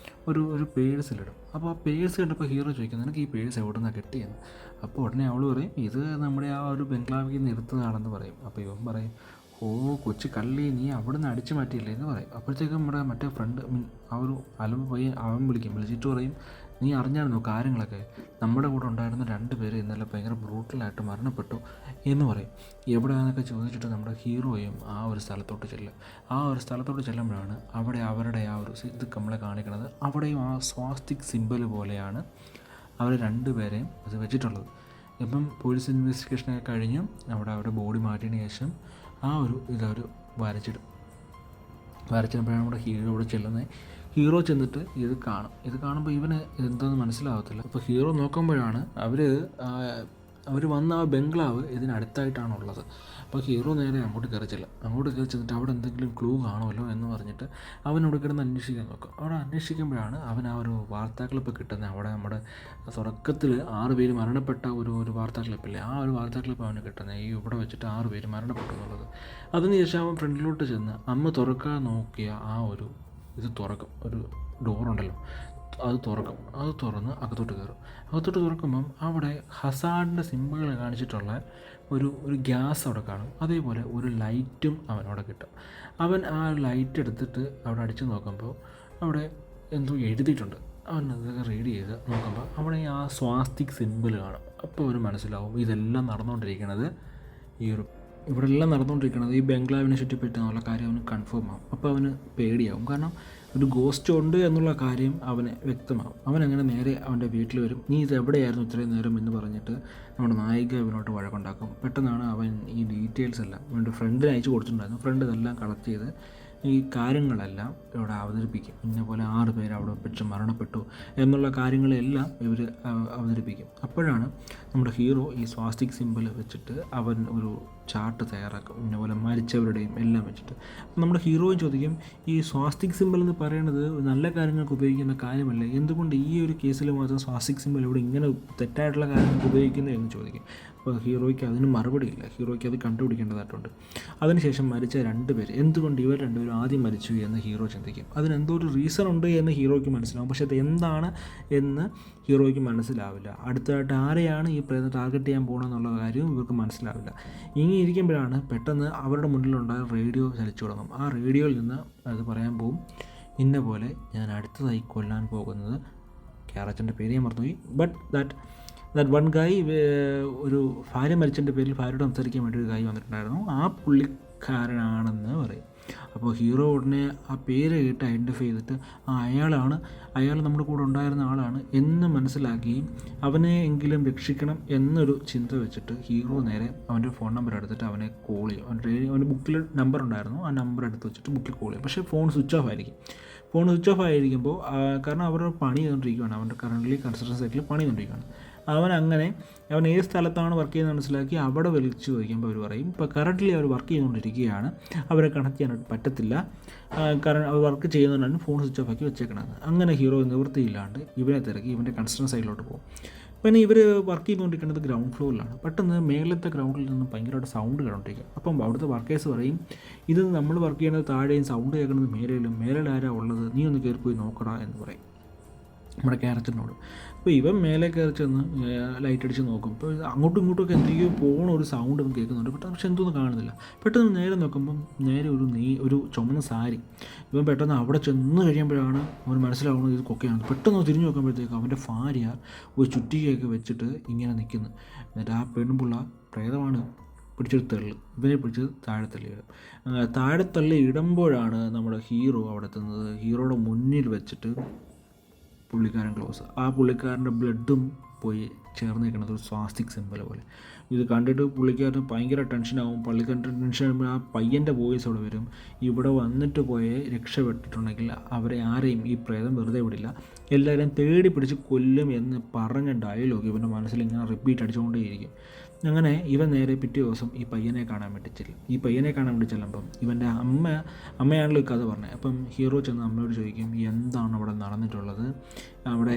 Speaker 2: ഒരു പേഴ്സിലിടും. അപ്പോൾ ആ പേഴ്സ് കണ്ടപ്പോൾ ഹീറോ ചോദിക്കും നിനക്ക് ഈ പേഴ്സ് എവിടെ നിന്നാണ് കിട്ടിയെന്ന്. അപ്പോൾ ഉടനെ അവൾ പറയും ഇത് നമ്മുടെ ആ ഒരു ബംഗ്ലാവിൽ നിന്ന് എടുത്തതാണെന്ന് പറയും. അപ്പോൾ ഇവൻ പറയും ഓ കൊച്ചു കള്ളി, നീ അവിടെ നിന്ന് അടിച്ചു മാറ്റിയില്ലേ എന്ന് പറയും. അപ്പോഴത്തേക്കും നമ്മുടെ മറ്റേ ഫ്രണ്ട് ആ ഒരു അലമ്പ് പോയി അവൻ വിളിച്ചിട്ട് പറയും നീ അറിഞ്ഞായിരുന്നോ കാര്യങ്ങളൊക്കെ, നമ്മുടെ കൂടെ ഉണ്ടായിരുന്ന 2 പേര് ഇന്നലെ ഭയങ്കര ബ്രൂട്ടലായിട്ട് മരണപ്പെട്ടു എന്ന് പറയും. എവിടെയാണെന്നൊക്കെ ചോദിച്ചിട്ട് നമ്മുടെ ഹീറോയും ആ ഒരു സ്ഥലത്തോട്ട് ചെല്ലും. ആ ഒരു സ്ഥലത്തോട്ട് ചെല്ലുമ്പോഴാണ് അവിടെ അവരുടെ ആ ഒരു ഇത് നമ്മളെ കാണിക്കുന്നത്. അവിടെയും ആ സ്വാസ്തിക് സിംബൽ പോലെയാണ് അവർ 2 പേരെയും അത് വെച്ചിട്ടുള്ളത്. ഇപ്പം പോലീസ് ഇൻവെസ്റ്റിഗേഷനൊക്കെ കഴിഞ്ഞ് അവിടെ ബോഡി മാറ്റിയതിന് ശേഷം ആ ഒരു ഇതവർ വരച്ചിടുമ്പോഴാണ് നമ്മുടെ ഹീറോ ഇവിടെ ചെല്ലുന്നത്. ഹീറോ ചെന്നിട്ട് ഇത് കാണുമ്പോൾ ഇവന് എന്താണെന്ന് മനസ്സിലാവത്തില്ല. അപ്പോൾ ഹീറോ നോക്കുമ്പോഴാണ് അവർ വന്ന ആ ബംഗ്ലാവ് ഇതിനടുത്തായിട്ടാണുള്ളത്. അപ്പോൾ ഹീറോ നേരെ അങ്ങോട്ട് കയറി ചെന്നിട്ട് അവിടെ എന്തെങ്കിലും ക്ലൂ കാണുമല്ലോ എന്ന് പറഞ്ഞിട്ട് അവനോട് കിടന്ന് അന്വേഷിക്കാൻ നോക്കും. അവിടെ അന്വേഷിക്കുമ്പോഴാണ് അവൻ ആ ഒരു വാർത്താക്ലിപ്പ് കിട്ടുന്നത്. അവിടെ നമ്മുടെ തുടക്കത്തിൽ 6 പേര് മരണപ്പെട്ട ഒരു വാർത്താക്ലിപ്പില്ലേ, ആ ഒരു വാർത്താക്ലിപ്പ് അവന് കിട്ടുന്നത്. ഈ ഇവിടെ വെച്ചിട്ട് 6 പേര് മരണപ്പെട്ടു എന്നുള്ളത്. അതിനുശേഷം അവൻ ഫ്രണ്ടിലോട്ട് ചെന്ന് അമ്മ തുറക്കാൻ നോക്കിയ ആ ഒരു ഇത് തുറക്കും, ഒരു ഡോറുണ്ടല്ലോ അത് തുറന്ന് അകത്തോട്ട് തുറക്കുമ്പം അവിടെ ഹസാഡിൻ്റെ സിമ്പിൾ കാണിച്ചിട്ടുള്ള ഒരു ഗ്യാസ് അവിടെ കാണും. അതേപോലെ ഒരു ലൈറ്റും അവനവിടെ കിട്ടും. അവൻ ആ ലൈറ്റ് എടുത്തിട്ട് അവിടെ അടിച്ചു നോക്കുമ്പോൾ അവിടെ എന്തോ എഴുതിയിട്ടുണ്ട്. അവൻ അതൊക്കെ റീഡ് ചെയ്ത് നോക്കുമ്പോൾ അവിടെ ആ സ്വാസ്തിക് സിമ്പിൾ കാണും. അപ്പോൾ അവന് മനസ്സിലാവും ഇതെല്ലാം നടന്നുകൊണ്ടിരിക്കുന്നത് ഇവിടെല്ലാം നടന്നുകൊണ്ടിരിക്കുന്നത് ഈ ബംഗ്ലാവിനെ ചുറ്റിപ്പറ്റുന്നുള്ള കാര്യം അവന് കൺഫേം ആവും. അപ്പോൾ അവന് പേടിയാവും. കാരണം ഒരു ഗോസ്റ്റ് ഉണ്ട് എന്നുള്ള കാര്യം അവന് വ്യക്തമാവും. അവനങ്ങനെ നേരെ അവൻ്റെ വീട്ടിൽ വരും. നീ ഇത് എവിടെയായിരുന്നു ഇത്രയും നേരം എന്ന് പറഞ്ഞിട്ട് നമ്മുടെ നായിക ഇവനോട്ട് വഴക്കുണ്ടാക്കും. പെട്ടെന്നാണ് അവൻ ഈ ഡീറ്റെയിൽസ് എല്ലാം അവൻ്റെ ഫ്രണ്ടിന് അയച്ചു കൊടുത്തിട്ടുണ്ടായിരുന്നു. ഫ്രണ്ട് ഇതെല്ലാം കളക്ട് ചെയ്ത് ഈ കാര്യങ്ങളെല്ലാം ഇവിടെ അവതരിപ്പിക്കും. ഇന്നപോലെ 6 പേര് അവിടെ വെച്ച് മരണപ്പെട്ടു എന്നുള്ള കാര്യങ്ങളെല്ലാം ഇവർ അവതരിപ്പിക്കും. അപ്പോഴാണ് നമ്മുടെ ഹീറോ ഈ സ്വാസ്തിക് സിമ്പിൾ വെച്ചിട്ട് അവൻ ഒരു ചാർട്ട് തയ്യാറാക്കും, ഇന്നപോലെ മരിച്ചവരുടെയും എല്ലാം വെച്ചിട്ട്. നമ്മുടെ ഹീറോയും ചോദിക്കും ഈ സ്വാസ്തിക് സിമ്പിൾ എന്ന് പറയുന്നത് നല്ല കാര്യങ്ങൾക്ക് ഉപയോഗിക്കുന്ന കാര്യമല്ലേ, എന്തുകൊണ്ട് ഈ ഒരു കേസിൽ മാത്രം സ്വാസ്തിക് സിമ്പിൾ ഇവിടെ ഇങ്ങനെ തെറ്റായിട്ടുള്ള കാര്യങ്ങൾക്ക് ഉപയോഗിക്കുന്നത് എന്ന് ചോദിക്കും. അപ്പോൾ ഹീറോയ്ക്ക് അതിന് മറുപടിയില്ല. ഹീറോയ്ക്ക് അത് കണ്ടുപിടിക്കേണ്ടതായിട്ടുണ്ട്. അതിനുശേഷം മരിച്ച 2 പേര്, എന്തുകൊണ്ട് ഇവർ 2 പേരും ആദ്യം മരിച്ചു എന്ന് ഹീറോ ചിന്തിക്കും. അതിനെന്തോ ഒരു റീസൺ ഉണ്ട് എന്ന് ഹീറോയ്ക്ക് മനസ്സിലാവും. പക്ഷേ അത് എന്താണ് എന്ന് ഹീറോയ്ക്ക് മനസ്സിലാവില്ല. അടുത്തതായിട്ട് ആരെയാണ് ഈ പ്രേതം ടാർഗറ്റ് ചെയ്യാൻ പോകണമെന്നുള്ള കാര്യവും ഇവർക്ക് മനസ്സിലാവില്ല. ഇങ്ങനെ ഇരിക്കുമ്പോഴാണ് പെട്ടെന്ന് അവരുടെ മുന്നിലുണ്ടായ റേഡിയോ ചലിച്ചു തുടങ്ങും. ആ റേഡിയോയിൽ നിന്ന് അത് പറയാൻ പോകും ഇന്ന പോലെ ഞാൻ അടുത്തതായി കൊല്ലാൻ പോകുന്നത്, ക്യാരക്ടറിൻ്റെ പേര് ഞാൻ മറന്നുപോയി, ബട്ട് ദാറ്റ് വൺ ഗായ്, ഒരു ഭാര്യ മരിച്ചതിൻ്റെ പേരിൽ ഭാര്യയോട് സംസാരിക്കാൻ വേണ്ടി ഒരു ഗായ് വന്നിട്ടുണ്ടായിരുന്നു. ആ പുള്ളിക്കാരനാണെന്ന് പറയും. അപ്പോൾ ഹീറോ ഉടനെ ആ പേര് കേട്ട് ഐഡൻറ്റിഫൈ ചെയ്തിട്ട് അയാൾ നമ്മുടെ കൂടെ ഉണ്ടായിരുന്ന ആളാണ് എന്ന് മനസ്സിലാക്കി അവനെ എങ്കിലും രക്ഷിക്കണം എന്നൊരു ചിന്ത വെച്ചിട്ട് ഹീറോ നേരെ അവൻ്റെ ഫോൺ നമ്പർ എടുത്തിട്ട് അവനെ കോൾ ചെയ്യും. അവൻ്റെ ബുക്കിൽ നമ്പർ ഉണ്ടായിരുന്നു, ആ നമ്പർ എടുത്ത് വെച്ചിട്ട് ബുക്കിൽ കോൾ ചെയ്യും. പക്ഷേ ഫോൺ സ്വിച്ച് ഓഫ് ആയിരിക്കുമ്പോൾ കാരണം അവർ പണി ചെയ്തുകൊണ്ടിരിക്കുകയാണ്, അവൻ്റെ കറൻ്റ് കൺസ്ട്രക്ഷൻ സൈറ്റിൽ പണി ചെയ്തുകൊണ്ടിരിക്കുകയാണ്. അവൻ ഏത് സ്ഥലത്താണ് വർക്ക് ചെയ്യുന്നത് മനസ്സിലാക്കി അവിടെ വിളിച്ച് ചോദിക്കുമ്പോൾ അവർ പറയും ഇപ്പോൾ കറൻ്റ് അവർ വർക്ക് ചെയ്തുകൊണ്ടിരിക്കുകയാണ്, അവരെ കണക്ട് ചെയ്യാനായിട്ട് പറ്റത്തില്ല, കാരണം അവർ വർക്ക് ചെയ്യുന്നതുകൊണ്ടാണ് ഫോൺ സ്വിച്ച് ഓഫ് ആക്കി വെച്ചേക്കണത്. അങ്ങനെ ഹീറോ നിവൃത്തിയില്ലാണ്ട് ഇവനെ തിരക്കി ഇവൻ്റെ കൺസ്ട്രക്ഷൻ സൈറ്റിലോട്ട് പോകും. പിന്നെ ഇവർ വർക്ക് ചെയ്തുകൊണ്ടിരിക്കുന്നത് ഗ്രൗണ്ട് ഫ്ലോറിലാണ്. പെട്ടെന്ന് മേളത്തെ ഗ്രൗണ്ടിൽ നിന്നും ഭയങ്കരമായിട്ട് സൗണ്ട് കേട്ടോണ്ടിരിക്കുക. അപ്പം അവിടുത്തെ വർക്കേഴ്സ് പറയും, ഇത് നമ്മൾ വർക്ക് ചെയ്യുന്നത് താഴെയും സൗണ്ട് കേൾക്കുന്നത് മേലെ ആരാ ഉള്ളത്, നീ ഒന്ന് കയറിപ്പോയി നോക്കടാ എന്ന് പറയും നമ്മുടെ ക്യാരക്ടറിനോട്. അപ്പോൾ ഇവൻ മേലെ കയറി ചെന്ന് ലൈറ്റ് അടിച്ച് നോക്കും. ഇപ്പോൾ അങ്ങോട്ടും ഇങ്ങോട്ടുമൊക്കെ എന്തെങ്കിലും പോകണ ഒരു സൗണ്ട് അവൻ കേൾക്കുന്നുണ്ട്, പക്ഷെ എന്തൊന്നും കാണുന്നില്ല. പെട്ടെന്ന് നേരെ നോക്കുമ്പം നേരെ ഒരു ചുമന്ന സാരി. ഇവൻ പെട്ടെന്ന് അവിടെ ചെന്ന് കഴിയുമ്പോഴാണ് അവൻ മനസ്സിലാവുന്നത് ഇത് കൊക്കയാണ്. പെട്ടെന്ന് തിരിഞ്ഞു നോക്കുമ്പോഴത്തേക്ക് അവൻ്റെ ഭാര്യ ഒരു ചുറ്റികയൊക്കെ വെച്ചിട്ട് ഇങ്ങനെ നിൽക്കുന്നു. എന്നിട്ട് ആ പെൺപിള്ള പ്രേതമാണ് പിടിച്ചൊരു തള്ളി, ഇവനെ പിടിച്ച് താഴെ തള്ളി ഇടുമ്പോഴാണ് നമ്മുടെ ഹീറോ അവിടെ എത്തുന്നത്. ഹീറോയുടെ മുന്നിൽ വെച്ചിട്ട് പുള്ളിക്കാരൻ ക്ലോസ്, ആ പുള്ളിക്കാരൻ്റെ ബ്ലഡും പോയി ചേർന്ന് നിൽക്കുന്നത് ഒരു സ്വാസ്തിക് സിമ്പൽ പോലെ. ഇത് കണ്ടിട്ട് പുള്ളിക്കാരന് ഭയങ്കര ടെൻഷനാവും. പുള്ളിക്കാരൻ്റെ ടെൻഷൻ ആകുമ്പോൾ ആ പയ്യൻ്റെ വോയിസ് അവിടെ വരും, ഇവിടെ വന്നിട്ട് പോയി രക്ഷപ്പെട്ടിട്ടുണ്ടെങ്കിൽ അവരെ ആരെയും ഈ പ്രേതം വെറുതെ വിടില്ല, എല്ലാവരെയും തേടി പിടിച്ച് കൊല്ലും എന്ന് പറഞ്ഞ ഡയലോഗ് ഇവൻ്റെ മനസ്സിൽ ഇങ്ങനെ റിപ്പീറ്റ് അടിച്ചുകൊണ്ടേയിരിക്കും. അങ്ങനെ ഇവൻ നേരെ പിറ്റേ ദിവസം ഈ പയ്യനെ കാണാൻ വേണ്ടി ചെല്ലുമ്പം ഇവൻ്റെ അമ്മയാണല്ലോ ഈ കഥ പറഞ്ഞത്. അപ്പം ഹീറോ ചെന്ന് അമ്മയോട് ചോദിക്കും, എന്താണ് അവിടെ നടന്നിട്ടുള്ളത്, അവിടെ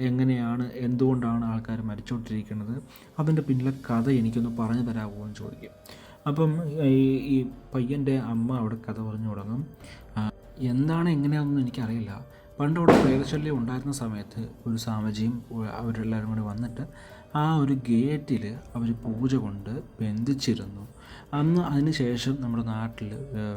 Speaker 2: എങ്ങനെയാണ്, എന്തുകൊണ്ടാണ് ആൾക്കാർ മരിച്ചുകൊണ്ടിരിക്കുന്നത്, അതിൻ്റെ പിന്നിലെ കഥ എനിക്കൊന്ന് പറഞ്ഞു തരാമോ എന്ന് ചോദിക്കും. അപ്പം ഈ പയ്യൻ്റെ അമ്മ അവിടെ കഥ പറഞ്ഞു തുടങ്ങും. എന്താണ് എങ്ങനെയാണെന്നൊന്നും എനിക്കറിയില്ല, പണ്ട് അവിടെ പ്രേതശല്യം ഉണ്ടായിരുന്ന സമയത്ത് ഒരു സ്വാമിജിയും അവരെല്ലാവരും കൂടി വന്നിട്ട് ആ ഒരു ഗേറ്റിൽ അവർ പൂജ കൊണ്ട് ബന്ധിച്ചിരുന്നു. അതിന് ശേഷം നമ്മുടെ നാട്ടിൽ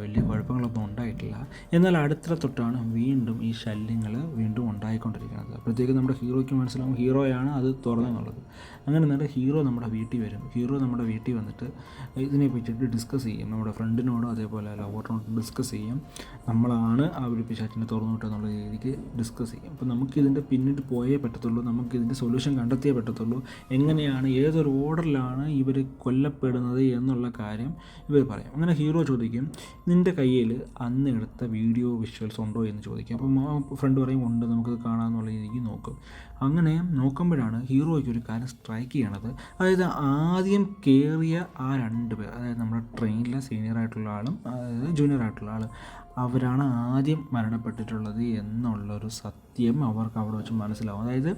Speaker 2: വലിയ കുഴപ്പങ്ങളൊന്നും ഉണ്ടായിട്ടില്ല. എന്നാൽ അടുത്ത തൊട്ടാണ് വീണ്ടും ഈ ശല്യങ്ങൾ വീണ്ടും ഉണ്ടായിക്കൊണ്ടിരിക്കുന്നത്. അപ്പോഴത്തേക്കും നമ്മുടെ ഹീറോയ്ക്ക് മനസ്സിലാവും ഹീറോയാണ് അത് തുറന്നെന്നുള്ളത്. അങ്ങനെ നേരെ ഹീറോ നമ്മുടെ വീട്ടിൽ വരും. നമ്മുടെ വീട്ടിൽ വന്നിട്ട് ഇതിനെ പറ്റിയിട്ട് ഡിസ്കസ് ചെയ്യും. നമ്മുടെ ഫ്രണ്ടിനോടും അതേപോലെ ലവറിനോടും ഡിസ്കസ് ചെയ്യും. നമ്മളാണ് ആ ഒരു പിശാചിനെ തുറന്നു വിട്ടെന്നുള്ള രീതിക്ക് ഡിസ്കസ് ചെയ്യും. അപ്പോൾ നമുക്കിതിൻ്റെ പിന്നിട്ട് പോയേ പറ്റത്തുള്ളൂ, നമുക്കിതിൻ്റെ സൊല്യൂഷൻ കണ്ടെത്തിയേ പറ്റത്തുള്ളൂ, എങ്ങനെയാണ് ഏതൊരു ഓർഡറിലാണ് ഇവർ കൊല്ലപ്പെടുന്നത് എന്നുള്ള കാര്യം ഇവർ പറയും. അങ്ങനെ ഹീറോ ചോദിക്കും, നിൻ്റെ കയ്യിൽ അന്ന് എടുത്ത വീഡിയോ വിഷ്വൽസ് ഉണ്ടോ എന്ന് ചോദിക്കും. അപ്പം ആ ഫ്രണ്ട് പറയും ഉണ്ട്, നമുക്കത് കാണാമെന്നുള്ള രീതിക്ക് നോക്കും. അങ്ങനെ നോക്കുമ്പോഴാണ് ഹീറോയ്ക്ക് ഒരു കാര്യം സ്ട്രൈക്ക് ചെയ്യണത്. അതായത് ആദ്യം കയറിയ ആ 2 പേർ, അതായത് നമ്മുടെ ട്രെയിനിലെ സീനിയറായിട്ടുള്ള ആളും അതായത് ജൂനിയറായിട്ടുള്ള ആൾ, അവരാണ് ആദ്യം മരണപ്പെട്ടിട്ടുള്ളത് എന്നുള്ളൊരു സത്യം അവർക്ക് അവിടെ വെച്ച് മനസ്സിലാവും. അതായത്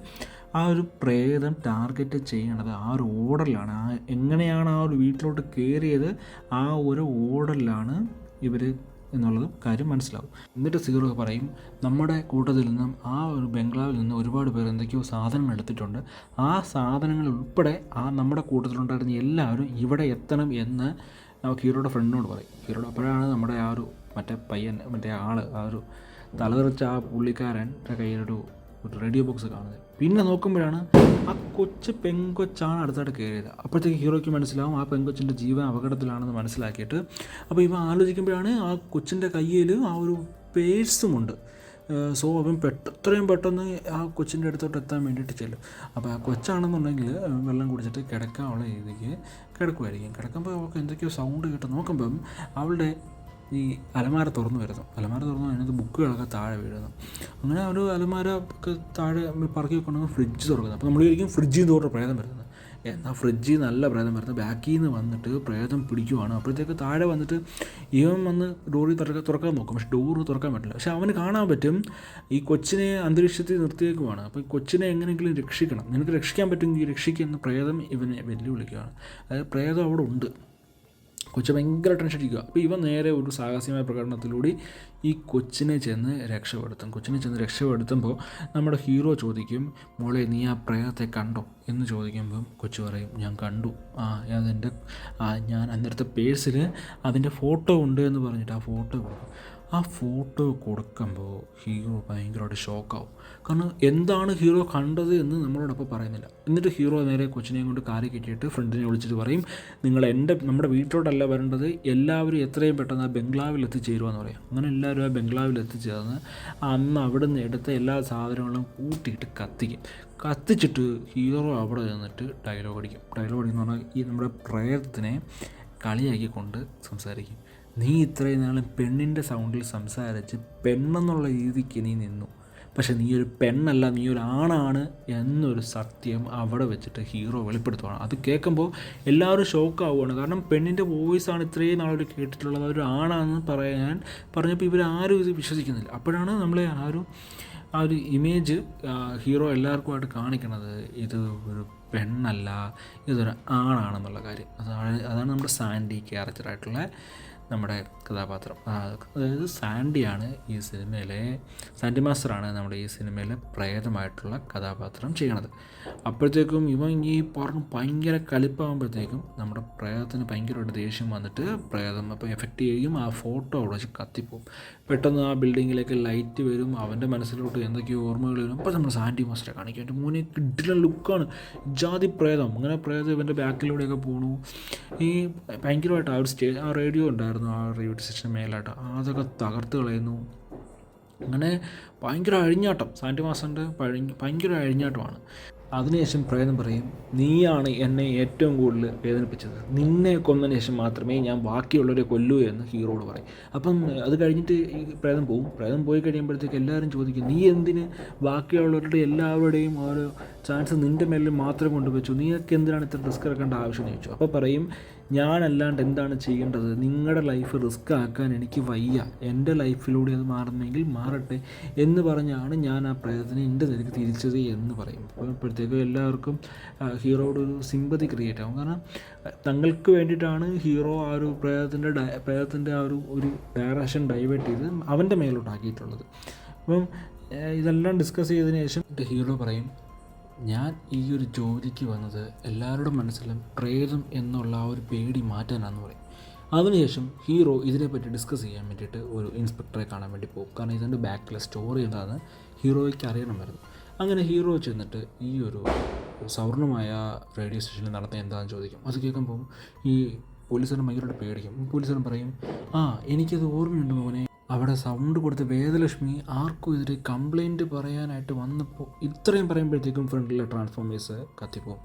Speaker 2: ആ ഒരു പ്രേതം ടാർഗറ്റ് ചെയ്യണത് ആ ഒരു ഓർഡറിലാണ്, എങ്ങനെയാണ് ആ ഒരു വീട്ടിലോട്ട് കയറിയത് ആ ഒരു ഓർഡറിലാണ് ഇവർ എന്നുള്ളത് കാര്യം മനസ്സിലാവും. എന്നിട്ട് ഹീറോ പറയും, നമ്മുടെ കൂട്ടത്തിൽ നിന്നും ആ ഒരു ബംഗ്ലാവിൽ നിന്ന് ഒരുപാട് പേർ എന്തൊക്കെയോ സാധനങ്ങൾ എടുത്തിട്ടുണ്ട്, ആ സാധനങ്ങൾ ഉൾപ്പെടെ ആ നമ്മുടെ കൂട്ടത്തിലുണ്ടായിരുന്ന എല്ലാവരും ഇവിടെ എത്തണം എന്ന് ഹീറോയുടെ ഫ്രണ്ടിനോട് പറയും. ഹീറോയുടെ അപ്പോഴാണ് നമ്മുടെ ആ ഒരു മറ്റേ ആൾ ആ ഒരു തലതെറിച്ച ആ പുള്ളിക്കാരൻ്റെ കയ്യിലൊരു റേഡിയോ ബോക്സ് കാണുന്നത്. പിന്നെ നോക്കുമ്പോഴാണ് ആ പെങ്കൊച്ചാണ് അടുത്തായിട്ട് കയറിയത്. അപ്പോഴത്തേക്ക് ഹീറോയ്ക്ക് മനസ്സിലാവും ആ പെങ്കൊച്ചിൻ്റെ ജീവൻ അപകടത്തിലാണെന്ന് മനസ്സിലാക്കിയിട്ട്. അപ്പോൾ ഇവ ആലോചിക്കുമ്പോഴാണ് ആ കൊച്ചിൻ്റെ കയ്യിൽ ആ ഒരു പേഴ്സുമുണ്ട്. സോ അവൻ എത്രയും പെട്ടെന്ന് ആ കൊച്ചിൻ്റെ അടുത്തോട്ട് എത്താൻ വേണ്ടിയിട്ട് ചെല്ലും. അപ്പോൾ ആ കൊച്ചാണെന്നുണ്ടെങ്കിൽ വെള്ളം കുടിച്ചിട്ട് കിടക്കാനുള്ള രീതിക്ക് കിടക്കുമായിരിക്കും. കിടക്കുമ്പോൾ അവൾക്ക് എന്തൊക്കെയോ സൗണ്ട് കേട്ട് നോക്കുമ്പം അവളുടെ ഈ അലമാര തുറന്നു അതിനകത്ത് ബുക്കുകളൊക്കെ താഴെ വീഴുന്നു. അങ്ങനെ ഒരു അലമാര ഒക്കെ താഴെ പറക്കി വെക്കൊണ്ടെങ്കിൽ ഫ്രിഡ്ജ് തുറക്കുന്നത്. അപ്പോൾ നമ്മൾ വിചാരിക്കും ഫ്രിഡ്ജിൽ നിന്ന് തോറും പ്രേതം വരുന്നത്. എന്നാൽ ഫ്രിഡ്ജിൽ നല്ല പ്രേതം വരുന്നത് ബാക്കിൽ നിന്ന് വന്നിട്ട് പ്രേതം പിടിക്കുവാണ്. അപ്പോഴത്തേക്ക് താഴെ വന്നിട്ട് ഇവൻ വന്ന് ഡോറിൽ തുറക്കാൻ നോക്കും, പക്ഷെ ഡോറ് തുറക്കാൻ പറ്റില്ല. പക്ഷെ അവന് കാണാൻ പറ്റും ഈ കൊച്ചിനെ അന്തരീക്ഷത്തിൽ നിർത്തിയേക്കുവാണ്. അപ്പോൾ ഈ കൊച്ചിനെ എങ്ങനെയെങ്കിലും രക്ഷിക്കണം, നിനക്ക് രക്ഷിക്കാൻ പറ്റുമെങ്കിൽ രക്ഷിക്കുന്ന പ്രേതം ഇവനെ വെല്ലുവിളിക്കുകയാണ്. അതായത് പ്രേതം അവിടെ ഉണ്ട്. കൊച്ച് ഭയങ്കര ടെൻഷൻ അടിക്കുക. അപ്പോൾ ഇവൻ നേരെ ഒരു സാഹസികമായ പ്രകടനത്തിലൂടെ ഈ കൊച്ചിനെ ചെന്ന് രക്ഷപ്പെടുത്തുമ്പോൾ നമ്മുടെ ഹീറോ ചോദിക്കും, മോളെ നീ ആ പ്രേതത്തെ കണ്ടോ എന്ന് ചോദിക്കുമ്പം കൊച്ചു പറയും, ഞാൻ കണ്ടു, ഞാൻ അന്നേരത്തെ പേഴ്സിൽ അതിൻ്റെ ഫോട്ടോ ഉണ്ട് എന്ന് പറഞ്ഞിട്ട് ആ ഫോട്ടോ കൊടുക്കും. ആ ഫോട്ടോ കൊടുക്കുമ്പോൾ ഹീറോ ഭയങ്കരമായിട്ട് ഷോക്കാവും. കാരണം എന്താണ് ഹീറോ കണ്ടത് എന്ന് നമ്മളോടൊപ്പം പറയുന്നില്ല. എന്നിട്ട് ഹീറോ നേരെ കൊച്ചിനെയും കൊണ്ട് കാറി കയറ്റിയിട്ട് ഫ്രണ്ടിനെ വിളിച്ചിട്ട് പറയും, നിങ്ങൾ നമ്മുടെ വീട്ടിലോട്ടല്ല വരേണ്ടത്, എല്ലാവരും എത്രയും പെട്ടെന്ന് ആ ബംഗ്ലാവിൽ എത്തിച്ചേരുമെന്ന് പറയാം. അങ്ങനെ എല്ലാവരും ആ ബംഗ്ലാവിൽ എത്തിച്ചേർന്ന് അന്ന് അവിടെ നിന്ന് എടുത്ത എല്ലാ സാധനങ്ങളും കൂട്ടിയിട്ട് കത്തിച്ചിട്ട് ഹീറോ അവിടെ നിന്നിട്ട് ഡയലോഗ് അടിക്കും. ഡയലോഗ് അടിക്കുന്ന പറഞ്ഞാൽ ഈ നമ്മുടെ പ്രേതത്തിനെ കളിയാക്കിക്കൊണ്ട് സംസാരിക്കും. നീ ഇത്രയും നാളും പെണ്ണിൻ്റെ സൗണ്ടിൽ സംസാരിച്ച് പെണ്ണെന്നുള്ള രീതിക്ക് നീ നിന്നു, പക്ഷെ നീ ഒരു പെണ്ണല്ല, നീ ഒരു ആണാണ് എന്നൊരു സത്യം അവിടെ വെച്ചിട്ട് ഹീറോ വെളിപ്പെടുത്തുകയാണ്. അത് കേൾക്കുമ്പോൾ എല്ലാവരും ഷോക്കാവുകയാണ്. കാരണം പെണ്ണിൻ്റെ വോയിസാണ് ഇത്രയും നാളൊരു കേട്ടിട്ടുള്ളത്, ഒരു ആണാണെന്ന് പറഞ്ഞപ്പോൾ ഇവരാരും ഇത് വിശ്വസിക്കുന്നില്ല. അപ്പോഴാണ് നമ്മളെ ആ ഒരു ഇമേജ് ഹീറോ എല്ലാവർക്കുമായിട്ട് കാണിക്കണത്, ഇത് ഒരു പെണ്ണല്ല, ഇതൊരു ആണാണെന്നുള്ള കാര്യം. അതാണ് നമ്മുടെ സാൻഡി ക്യാരക്ടറായിട്ടുള്ള നമ്മുടെ കഥാപാത്രം. അതായത് സാൻഡിയാണ് ഈ സിനിമയിലെ, സാൻഡി മാസ്റ്ററാണ് നമ്മുടെ ഈ സിനിമയിലെ പ്രേതമായിട്ടുള്ള കഥാപാത്രം ചെയ്യണത്. അപ്പോഴത്തേക്കും ഇവൻ ഈ പറഞ്ഞ് ഭയങ്കര കലിപ്പാകുമ്പോഴത്തേക്കും നമ്മുടെ പ്രേതത്തിന് ഭയങ്കരമായിട്ട് ദേഷ്യം വന്നിട്ട് പ്രേതം അപ്പോൾ എഫക്റ്റ് ചെയ്യും. ആ ഫോട്ടോ അവിടെ വെച്ച് കത്തിപ്പോവും. പെട്ടെന്ന് ആ ബിൽഡിങ്ങിലേക്ക് ലൈറ്റ് വരും, അവൻ്റെ മനസ്സിലോട്ട് എന്തൊക്കെയോ ഓർമ്മകൾ വരും. അപ്പോൾ നമ്മുടെ സാൻഡി മാസ്റ്ററെ കാണിക്കും. എൻ്റെ മോനെ കിടിലൻ ലുക്കാണ്, ജാതി പ്രേതം. അങ്ങനെ പ്രേതം ഇവൻ്റെ ബാക്കിലൂടെയൊക്കെ പോണു. ഈ ഭയങ്കരമായിട്ട് ആ റേഡിയോ ഉണ്ടായിരുന്നു, ആ റേഡിയോ സ്റ്റേഷൻ മേലായിട്ട് അതൊക്കെ തകർത്ത് കളയുന്നു. അങ്ങനെ ഭയങ്കര അഴിഞ്ഞാട്ടം, സാൻഡി മാസ്റ്ററിൻ്റെ ഭയങ്കര അഴിഞ്ഞാട്ടമാണ്. അതിനുശേഷം പ്രേതം പറയും, നീയാണ് എന്നെ ഏറ്റവും കൂടുതൽ വേദനിപ്പിച്ചത്, നിന്നെ കൊന്നതിന് ശേഷം മാത്രമേ ഞാൻ ബാക്കിയുള്ളവരെ കൊല്ലൂ എന്ന് ഹീറോയോട് പറയും. അപ്പം അത് കഴിഞ്ഞിട്ട് ഈ പ്രേതം പോവും. പ്രേതം പോയി കഴിയുമ്പോഴത്തേക്ക് എല്ലാവരും ചോദിക്കും, നീ എന്തിന് ബാക്കിയുള്ളവരുടെ എല്ലാവരുടെയും ഓരോ ചാൻസ് നിൻ്റെ മേലിൽ മാത്രം കൊണ്ടുവച്ചു, നീയൊക്കെ എന്തിനാണ് ഇത്ര റിസ്ക് എടുക്കേണ്ട ആവശ്യം എന്ന് ചോദിച്ചു. അപ്പോൾ പറയും, ഞാനല്ലാണ്ട് എന്താണ് ചെയ്യേണ്ടത്, നിങ്ങളുടെ ലൈഫ് റിസ്ക് ആക്കാൻ എനിക്ക് വയ്യ, എൻ്റെ ലൈഫിലൂടെ അത് മാറുന്നെങ്കിൽ മാറട്ടെ എന്ന് പറഞ്ഞാണ് ഞാൻ ആ പ്രേതത്തിനെ എൻ്റെ നിലയ്ക്ക് തിരിച്ചത് എന്ന് പറയും. അപ്പോഴത്തേക്കും എല്ലാവർക്കും ഹീറോയോട് ഒരു സിമ്പതി ക്രിയേറ്റ് ആകും. കാരണം തങ്ങൾക്ക് വേണ്ടിയിട്ടാണ് ഹീറോ ആ ഒരു പ്രേതത്തിൻ്റെ ആ ഒരു ഡയറക്ഷൻ ഡൈവേർട്ട് ചെയ്ത് അവൻ്റെ മേലോട്ടാക്കിയിട്ടുള്ളത്. അപ്പം ഇതെല്ലാം ഡിസ്കസ് ചെയ്തതിന് ശേഷം ഹീറോ പറയും, ഞാൻ ഈ ഒരു ജോലിക്ക് വന്നത് എല്ലാവരുടെ മനസ്സിലും പ്രേതം എന്നുള്ള ആ ഒരു പേടി മാറ്റാനാണെന്ന് പറയും. അതിനുശേഷം ഹീറോ ഇതിനെപ്പറ്റി ഡിസ്കസ് ചെയ്യാൻ വേണ്ടിയിട്ട് ഒരു ഇൻസ്പെക്ടറെ കാണാൻ വേണ്ടി പോകും. കാരണം ഇതിൻ്റെ ബാക്കിലെ സ്റ്റോറി എന്താണെന്ന് ഹീറോയ്ക്ക് അറിയണമായിരുന്നു. അങ്ങനെ ഹീറോ ചെന്നിട്ട് ഈ ഒരു സൗർണമായ റേഡിയോ സ്റ്റേഷനിൽ നടത്തുന്ന എന്താണെന്ന് ചോദിക്കും. അത് കേൾക്കുമ്പോൾ ഈ പോലീസുകാരൻ ഭയങ്കരമായിട്ട് പേടിക്കും. പോലീസുകാരൻ പറയും, എനിക്കത് ഓർമ്മയുണ്ട് മോനെ, അവിടെ സൗണ്ട് കൊടുത്ത് വേദലക്ഷ്മി ആർക്കും എതിരെ കംപ്ലൈൻറ്റ് പറയാനായിട്ട് വന്നപ്പോൾ ഇത്രയും പറയുമ്പോഴത്തേക്കും ഫ്രണ്ടിലെ ട്രാൻസ്ഫോമേഴ്സ് കത്തിപ്പോവും.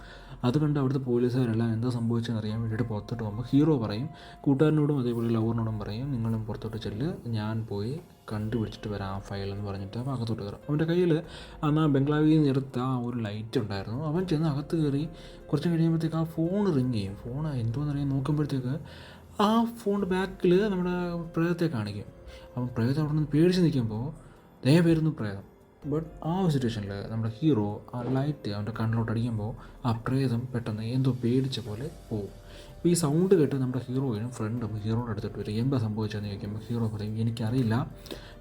Speaker 2: അതുകൊണ്ട് അവിടുത്തെ പോലീസുകാരെല്ലാം എന്താ സംഭവിച്ചതെന്ന് അറിയാൻ വേണ്ടിയിട്ട് പുറത്തോട്ട് പോകുമ്പോൾ ഹീറോ പറയും, കൂട്ടുകാരനോടും അതേപോലെ ലവറിനോടും പറയും, നിങ്ങളും പുറത്തോട്ട് ചെല്ല്, ഞാൻ പോയി കണ്ടുപിടിച്ചിട്ട് വരാം ആ ഫയൽ എന്ന് പറഞ്ഞിട്ട് അവൻ അകത്തോട്ട് കയറും. അവൻ്റെ കയ്യിൽ അന്ന് ആ ബംഗ്ലാവിൽ നിന്ന് എടുത്ത ആ ഒരു ലൈറ്റ് ഉണ്ടായിരുന്നു. അവൻ ചെന്ന് അകത്ത് കയറി കുറച്ച് കഴിയുമ്പോഴത്തേക്ക് ആ ഫോൺ റിങ് ചെയ്യും. ഫോൺ എന്തോന്നറിയാൻ നോക്കുമ്പോഴത്തേക്ക് ആ ഫോണിൻ്റെ ബാക്കിൽ നമ്മുടെ പ്രേതത്തെ കാണിക്കും. അപ്പം പ്രേതം അവിടെ നിന്ന് പേടിച്ച് നിൽക്കുമ്പോൾ വരുന്നു പ്രേതം. ബട്ട് ആ ഒരു സിറ്റുവേഷനിൽ നമ്മുടെ ഹീറോ ആ ലൈറ്റ് അവൻ്റെ കണ്ണിലോട്ട് അടിക്കുമ്പോൾ ആ പ്രേതം പെട്ടെന്ന് എന്തോ പേടിച്ച പോലെ പോകും. അപ്പോൾ ഈ സൗണ്ട് കേട്ട് നമ്മുടെ ഹീറോയിനും ഫ്രണ്ടും ഹീറോയുടെ അടുത്തിട്ട് വരും. എന്താ സംഭവിച്ചതെന്ന് ചോദിക്കുമ്പോൾ ഹീറോ പറയും, എനിക്കറിയില്ല,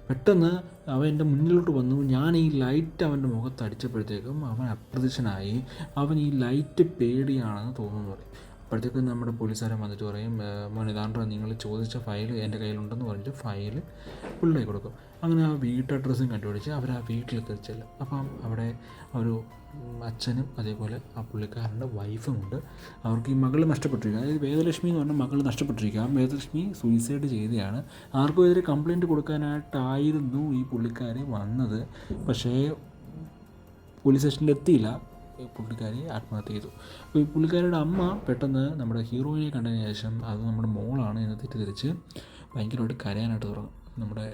Speaker 2: പെട്ടെന്ന് അവൻ എൻ്റെ മുന്നിലോട്ട് വന്നു, ഞാൻ ഈ ലൈറ്റ് അവൻ്റെ മുഖത്ത് അടിച്ചപ്പോഴത്തേക്കും അവൻ അപ്രത്യക്ഷനായി, അവൻ ഈ ലൈറ്റ് പേടിയാണെന്ന് തോന്നുന്നു പറയും. അപ്പോഴത്തേക്കും നമ്മുടെ പോലീസുകാരൻ വന്നിട്ട് പറയും, മോൻ ഇതാണ്ടോ നിങ്ങൾ ചോദിച്ച ഫയൽ എൻ്റെ കയ്യിലുണ്ടെന്ന് പറഞ്ഞിട്ട് ഫയൽ പുള്ളി കൊടുക്കും. അങ്ങനെ ആ വീട്ടഡ്രസ്സും കണ്ടുപിടിച്ച് അവർ ആ വീട്ടിൽ ചെല്ലും. അപ്പം അവിടെ ഒരു അച്ഛനും അതേപോലെ ആ പുള്ളിക്കാരൻ്റെ വൈഫും ഉണ്ട്. അവർക്ക് ഈ മകൾ നഷ്ടപ്പെട്ടിരിക്കുക, അതായത് വേദലക്ഷ്മി എന്ന് പറഞ്ഞാൽ മകൾ നഷ്ടപ്പെട്ടിരിക്കുക. ആ വേദലക്ഷ്മി സൂയിസൈഡ് ചെയ്തതാണ്. ആർക്കും എതിരെ കംപ്ലയിൻറ്റ് കൊടുക്കാനായിട്ടായിരുന്നു ഈ പുള്ളിക്കാരി വന്നത്. പക്ഷേ പോലീസ് സ്റ്റേഷനിൽ എത്തിയില്ല, പുള്ളിക്കാരി ആത്മഹത്യ ചെയ്തു. അപ്പോൾ ഈ പുള്ളിക്കാരിയുടെ അമ്മ പെട്ടെന്ന് നമ്മുടെ ഹീറോയിനെ കണ്ടതിന് ശേഷം അത് നമ്മുടെ മോളാണ് എന്ന് തെറ്റിദ്ധരിച്ച് ഭയങ്കരമായിട്ട് കരയാനായിട്ട് തുടങ്ങും. നമ്മുടെ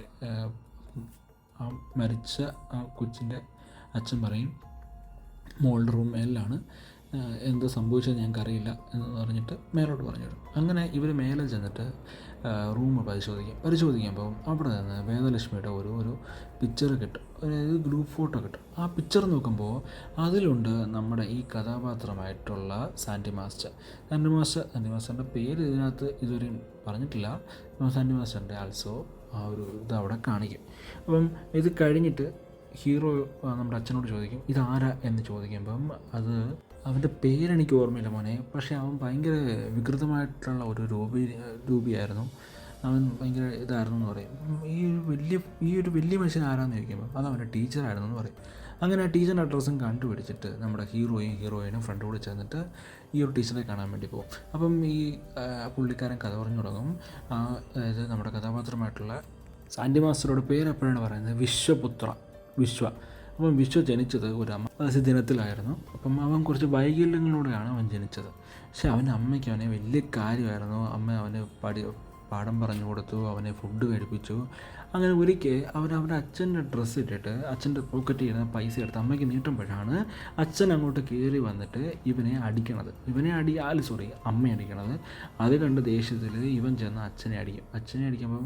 Speaker 2: ആ മരിച്ച ആ കൊച്ചിൻ്റെ അച്ഛൻ പറയും, മോളുടെ റൂം മേലാണ്, എന്ത് സംഭവിച്ചത് ഞങ്ങൾക്കറിയില്ല എന്ന് പറഞ്ഞിട്ട് മേലോട്ട് പറഞ്ഞു വിടും. അങ്ങനെ ഇവർ മേലെ ചെന്നിട്ട് റൂം പരിശോധിക്കുമ്പോൾ അവിടെ നിന്ന് വേദലക്ഷ്മിയുടെ ഒരു പിക്ചർ കിട്ടും, അതായത് ഗ്രൂപ്പ് ഫോട്ടോ കിട്ടും. ആ പിക്ചർ നോക്കുമ്പോൾ അതിലുണ്ട് നമ്മുടെ ഈ കഥാപാത്രമായിട്ടുള്ള സാൻഡി മാസ്റ്ററിൻ്റെ പേര് ഇതിനകത്ത് ഇതുവരെ പറഞ്ഞിട്ടില്ല. സാൻഡി മാസ്റ്ററിൻ്റെ ആൾസോ ആ ഒരു ഇത് അവിടെ കാണിക്കും. അപ്പം ഇത് കഴിഞ്ഞിട്ട് ഹീറോ നമ്മുടെ അച്ഛനോട് ചോദിക്കും, ഇതാരാ എന്ന് ചോദിക്കുമ്പം അത് അവൻ്റെ പേരെനിക്ക് ഓർമ്മയില്ല മോനെ, പക്ഷേ അവൻ ഭയങ്കര വികൃതമായിട്ടുള്ള ഒരു രൂപിയായിരുന്നു. അവൻ ഭയങ്കര ഇതായിരുന്നു എന്ന് പറയും. ഈ ഒരു വലിയ മനുഷ്യൻ ആരാന്ന് ചോദിക്കുമ്പോൾ അത് അവൻ്റെ ടീച്ചറായിരുന്നു എന്ന് പറയും. അങ്ങനെ ആ ടീച്ചറിൻ്റെ അഡ്രസ്സും കണ്ടുപിടിച്ചിട്ട് നമ്മുടെ ഹീറോയിനും ഫ്രണ്ട് കൂടി ചേർന്നിട്ട് ഈ ഒരു ടീച്ചറെ കാണാൻ വേണ്ടി പോകും. അപ്പം ഈ പുള്ളിക്കാരൻ കഥ പറഞ്ഞു തുടങ്ങും. അതായത് നമ്മുടെ കഥാപാത്രമായിട്ടുള്ള സാൻഡി മാസ്റ്ററുടെ പേര് എപ്പോഴാണ് പറയുന്നത്, വിശ്വ. അപ്പം വിശ്വ ജനിച്ചത് ഒരു അമാവാസി ദിനത്തിലായിരുന്നു. അപ്പം അവൻ കുറച്ച് വൈകല്യങ്ങളോടെയാണ് അവൻ ജനിച്ചത്. പക്ഷെ അവൻ്റെ അമ്മയ്ക്ക് അവനെ വലിയ കാര്യമായിരുന്നു. അമ്മ അവന് പാഠം പറഞ്ഞു കൊടുത്തു, അവനെ ഫുഡ് കഴിപ്പിച്ചു. അങ്ങനെ ഒരിക്കൽ അവൻ്റെ അച്ഛൻ്റെ ഡ്രസ്സ് ഇട്ടിട്ട് അച്ഛൻ്റെ പോക്കറ്റിൽ ഇരുന്ന പൈസ എടുത്ത് അമ്മയ്ക്ക് നീട്ടുമ്പോഴാണ് അച്ഛൻ അങ്ങോട്ട് കയറി വന്നിട്ട് ഇവനെ അടിക്കണത്. അമ്മ അടിക്കണത്. അത് കണ്ട് ദേഷ്യത്തിൽ ഇവൻ ചെന്ന് അച്ഛനെ അടിക്കുമ്പം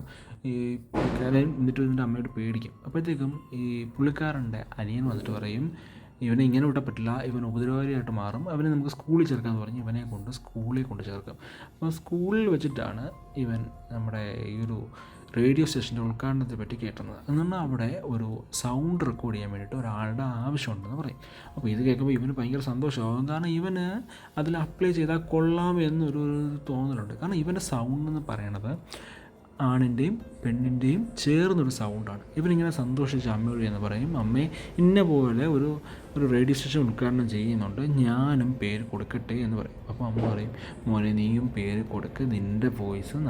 Speaker 2: ഈ പുള്ളിക്കാരൻ എന്നിട്ട് ഇതിൻ്റെ അമ്മയോട് പേടിക്കും. അപ്പോഴത്തേക്കും ഈ പുള്ളിക്കാരൻ്റെ അനിയൻ വന്നിട്ട് പറയും, ഇവനെ ഇങ്ങനെ വിട്ടാൽ പറ്റില്ല, ഇവൻ ഉപദ്രവകാരിയായിട്ട് മാറും, അവനെ നമുക്ക് സ്കൂളിൽ ചേർക്കാമെന്ന് പറഞ്ഞ് ഇവനെ കൊണ്ട് സ്കൂളിൽ കൊണ്ട് ചേർക്കും. അപ്പോൾ സ്കൂളിൽ വെച്ചിട്ടാണ് ഇവൻ നമ്മുടെ ഈ ഒരു റേഡിയോ സ്റ്റേഷൻ്റെ ഉദ്ഘാടനത്തെ പറ്റി കേട്ടുന്നത്. എന്നാൽ അവിടെ ഒരു സൗണ്ട് റെക്കോർഡ് ചെയ്യാൻ വേണ്ടിയിട്ട് ഒരാളുടെ ആവശ്യമുണ്ടെന്ന് പറയും. അപ്പോൾ ഇത് കേൾക്കുമ്പോൾ ഇവന് ഭയങ്കര സന്തോഷമാകും. കാരണം ഇവന് അതിൽ അപ്ലൈ ചെയ്താൽ കൊള്ളാം എന്നൊരു തോന്നലുണ്ട്. കാരണം ഇവൻ്റെ സൗണ്ട് എന്ന് പറയണത് ആണിൻ്റെയും പെണ്ണിൻ്റെയും ചേർന്നൊരു സൗണ്ടാണ്. ഇവനിങ്ങനെ സന്തോഷിച്ച് അമ്മയോട് എന്ന് പറയും, അമ്മേ ഇന്ന പോലെ ഒരു റേഡിയോ സ്റ്റേഷൻ ഉദ്ഘാടനം ചെയ്യുന്നുണ്ട്, ഞാനും പേര് കൊടുക്കട്ടെ എന്ന് പറയും. അപ്പോൾ അമ്മ പറയും, മോനെ നീയും പേര് കൊടുക്ക്, നിൻ്റെ വോയിസ്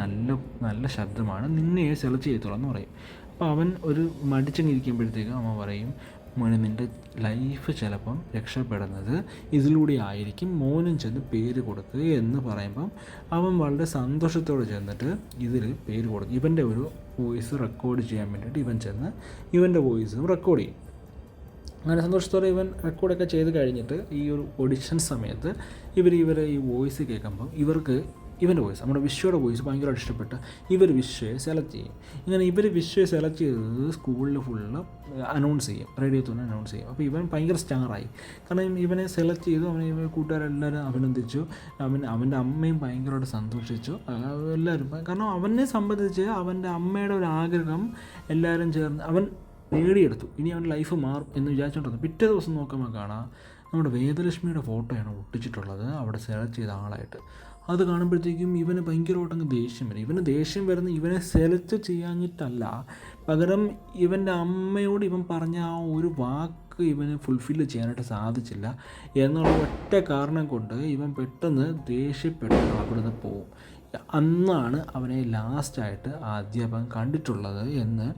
Speaker 2: നല്ല ശബ്ദമാണ്, നിന്നെ സെലക്ട് ചെയ്തോളാം എന്ന് പറയും. അപ്പോൾ അവൻ ഒരു മടിച്ചങ്ങിരിക്കുമ്പോഴത്തേക്കും അമ്മ പറയും, മോനെ നിൻ്റെ ലൈഫ് ചിലപ്പം രക്ഷപ്പെടുന്നത് ഇതിലൂടെ ആയിരിക്കും, മോനും ചെന്ന് പേര് കൊടുക്കുക എന്ന് പറയുമ്പം അവൻ വളരെ സന്തോഷത്തോടെ ചെന്നിട്ട് ഇതിൽ പേര് കൊടുക്കും. ഇവൻ്റെ ഒരു വോയിസ് റെക്കോർഡ് ചെയ്യാൻ വേണ്ടിയിട്ട് ഇവൻ ചെന്ന് ഇവൻ്റെ വോയിസും റെക്കോർഡ് ചെയ്യും. അങ്ങനെ സന്തോഷത്തോടെ ഇവൻ റെക്കോർഡൊക്കെ ചെയ്ത് കഴിഞ്ഞിട്ട് ഈ ഒരു ഓഡിഷൻ സമയത്ത് ഇവരെ ഈ വോയിസ് കേൾക്കുമ്പം ഇവൻ്റെ വോയിസ്, നമ്മുടെ വിശ്വയുടെ വോയിസ് ഭയങ്കരമായിട്ട് ഇഷ്ടപ്പെട്ട് ഇവർ വിശ്വയെ സെലക്ട് ചെയ്യും. ഇങ്ങനെ ഇവർ വിശ്വയെ സെലക്ട് ചെയ്തത് സ്കൂളിൽ ഫുള്ള് അനൗൺസ് ചെയ്യും, റേഡിയോ തന്നെ അനൗൺസ് ചെയ്യും. അപ്പോൾ ഇവൻ ഭയങ്കര സ്റ്റാറായി. കാരണം ഇവനെ സെലക്ട് ചെയ്തു, ഇവൻ കൂട്ടുകാരെല്ലാവരും അഭിനന്ദിച്ചു, അവൻ്റെ അമ്മയും ഭയങ്കരമായിട്ട് സന്തോഷിച്ചു, എല്ലാവരും. കാരണം അവനെ സംബന്ധിച്ച് അവൻ്റെ അമ്മയുടെ ഒരു ആഗ്രഹം എല്ലാവരും ചേർന്ന് അവൻ നേടിയെടുത്തു. ഇനി അവൻ്റെ ലൈഫ് മാറും എന്ന് വിചാരിച്ചുകൊണ്ടിരുന്നു. പിറ്റേ ദിവസം നോക്കുമ്പോൾ കാണാം നമ്മുടെ വേദലക്ഷ്മിയുടെ ഫോട്ടോയാണ് ഒട്ടിച്ചിട്ടുള്ളത് അവിടെ സെലക്ട് ചെയ്ത ആളായിട്ട്. അത് കാണുമ്പോഴത്തേക്കും ഇവന് ഭയങ്കരമായിട്ടങ്ങ് ദേഷ്യം വരും. ഇവന് ദേഷ്യം വരുന്ന ഇവനെ സെലക്ട് ചെയ്യാഞ്ഞിട്ടല്ല, പകരം ഇവൻ്റെ അമ്മയോട് ഇവൻ പറഞ്ഞ ആ ഒരു വാക്ക് ഇവന് ഫുൾഫില്ല് ചെയ്യാനായിട്ട് സാധിച്ചില്ല എന്നുള്ള ഒറ്റ കാരണം കൊണ്ട് ഇവൻ പെട്ടെന്ന് ദേഷ്യപ്പെട്ട് അവിടുന്ന് പോവും. അന്നാണ് അവനെ ലാസ്റ്റായിട്ട് ആ അധ്യാപകൻ കണ്ടിട്ടുള്ളത് എന്ന്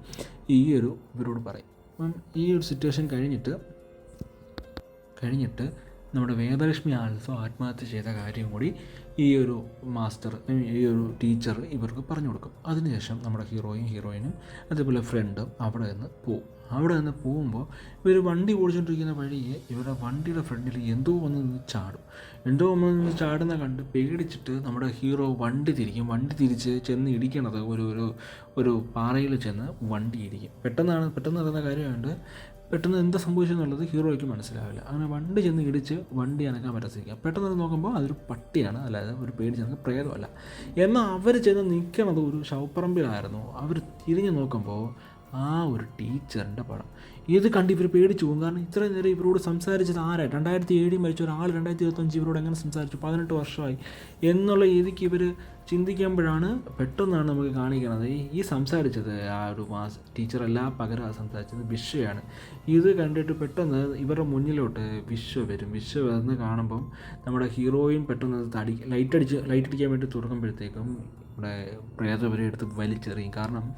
Speaker 2: ഇവരോട് പറയും. അപ്പം ഈ ഒരു സിറ്റുവേഷൻ കഴിഞ്ഞിട്ട് നമ്മുടെ വേദലക്ഷ്മി ആൽസോ ആത്മഹത്യ ചെയ്ത കാര്യം കൂടി ഈ ഒരു ടീച്ചർ ഇവർക്ക് പറഞ്ഞു കൊടുക്കും. അതിനുശേഷം നമ്മുടെ ഹീറോയിനും അതേപോലെ ഫ്രണ്ടും അവിടെ നിന്ന് പോകുമ്പോൾ ഇവർ വണ്ടി ഓടിച്ചുകൊണ്ടിരിക്കുന്ന വഴിയെ ഇവരുടെ വണ്ടിയുടെ ഫ്രണ്ടിൽ എന്തോ വന്ന് ചാടുന്ന കണ്ട് പേടിച്ചിട്ട് നമ്മുടെ ഹീറോ വണ്ടി തിരിച്ച് ചെന്ന് ഇടിക്കണത് ഒരു പാറയിൽ ചെന്ന് വണ്ടി ഇടിക്കും. പെട്ടെന്ന് നടന്ന കാര്യമായതുകൊണ്ട് പെട്ടെന്ന് എന്താ സംഭവിച്ചെന്നുള്ളത് ഹീറോയ്ക്ക് മനസ്സിലാവില്ല. അങ്ങനെ വണ്ടി ചെന്ന് ഇടിച്ച് വണ്ടി അനക്കാൻ പറ്റാതിരിക്കുക. പെട്ടെന്ന് നോക്കുമ്പോൾ അതൊരു പട്ടിയാണ്, അല്ലാതെ ഒരു പേടിച്ച് പ്രേതമല്ല. എന്നാൽ അവർ ചെന്ന് നിൽക്കണത് ഒരു ശവപ്പറമ്പിലായിരുന്നു. അവർ തിരിഞ്ഞ് നോക്കുമ്പോൾ ആ ഒരു ടീച്ചറിൻ്റെ പടം. ഇത് കണ്ട് ഇവർ പേടിച്ചു പോകും. കാരണം ഇത്രയും നേരം ഇവരോട് സംസാരിച്ചത് ആരായി? 2007 മരിച്ച ഒരാൾ 2025 ഇവരോട് എങ്ങനെ സംസാരിച്ചു? 18 വർഷമായി എന്നുള്ള രീതിക്ക് ഇവർ ചിന്തിക്കുമ്പോഴാണ് പെട്ടെന്നാണ് നമുക്ക് കാണിക്കുന്നത് ഈ സംസാരിച്ചത് ആ ഒരു ടീച്ചറല്ല, പകരം സംസാരിച്ചത് വിശ്വയാണ്. ഇത് കണ്ടിട്ട് പെട്ടെന്ന് ഇവരുടെ മുന്നിലോട്ട് വിശ്വ വന്ന് കാണുമ്പം നമ്മുടെ ഹീറോയിൻ പെട്ടെന്ന് ലൈറ്റ് അടിക്കാൻ വേണ്ടി തുറക്കുമ്പോഴത്തേക്കും ഇവിടെ പ്രേതവരെ എടുത്ത് വലിച്ചെറിയും. കാരണം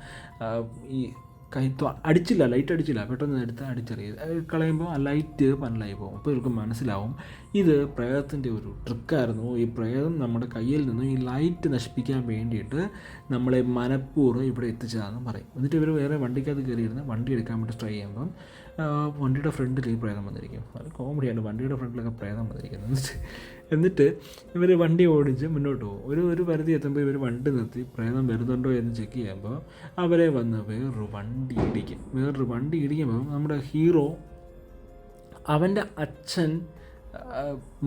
Speaker 2: ഈ ലൈറ്റ് അടിച്ചില്ല, പെട്ടെന്ന് എടുത്ത് കളയുമ്പോൾ ആ ലൈറ്റ് പനലായി പോകും. അപ്പോൾ ഇവർക്ക് മനസ്സിലാവും ഇത് പ്രേതത്തിൻ്റെ ഒരു ട്രിക്കായിരുന്നു. ഈ പ്രേതം നമ്മുടെ കയ്യിൽ നിന്നും ഈ ലൈറ്റ് നശിപ്പിക്കാൻ വേണ്ടിയിട്ട് നമ്മളെ മനഃപൂർവ്വം ഇവിടെ എത്തിച്ചതാണെന്ന് പറയും. എന്നിട്ട് ഇവർ വേറെ വണ്ടിക്കകത്ത് കയറിയിരുന്ന് വണ്ടി എടുക്കാൻ വേണ്ടി ട്രൈ ചെയ്യുമ്പം വണ്ടിയുടെ ഫ്രണ്ടിൽ ഈ പ്രേതം വന്നിരിക്കും. അത് കോമഡിയാണ്, വണ്ടിയുടെ ഫ്രണ്ടിലൊക്കെ പ്രേതം വന്നിരിക്കുന്നത്. എന്നിട്ട് ഇവർ വണ്ടി ഓടിച്ച് മുന്നോട്ട് പോകും. ഒരു പരിധി എത്തുമ്പോൾ ഇവർ വണ്ടി നിർത്തി പ്രേതം വരുന്നുണ്ടോ എന്ന് ചെക്ക് ചെയ്യുമ്പോൾ അവരെ വന്ന് വേറൊരു വണ്ടി ഇടിക്കുമ്പോൾ നമ്മുടെ ഹീറോ അവൻ്റെ അച്ഛൻ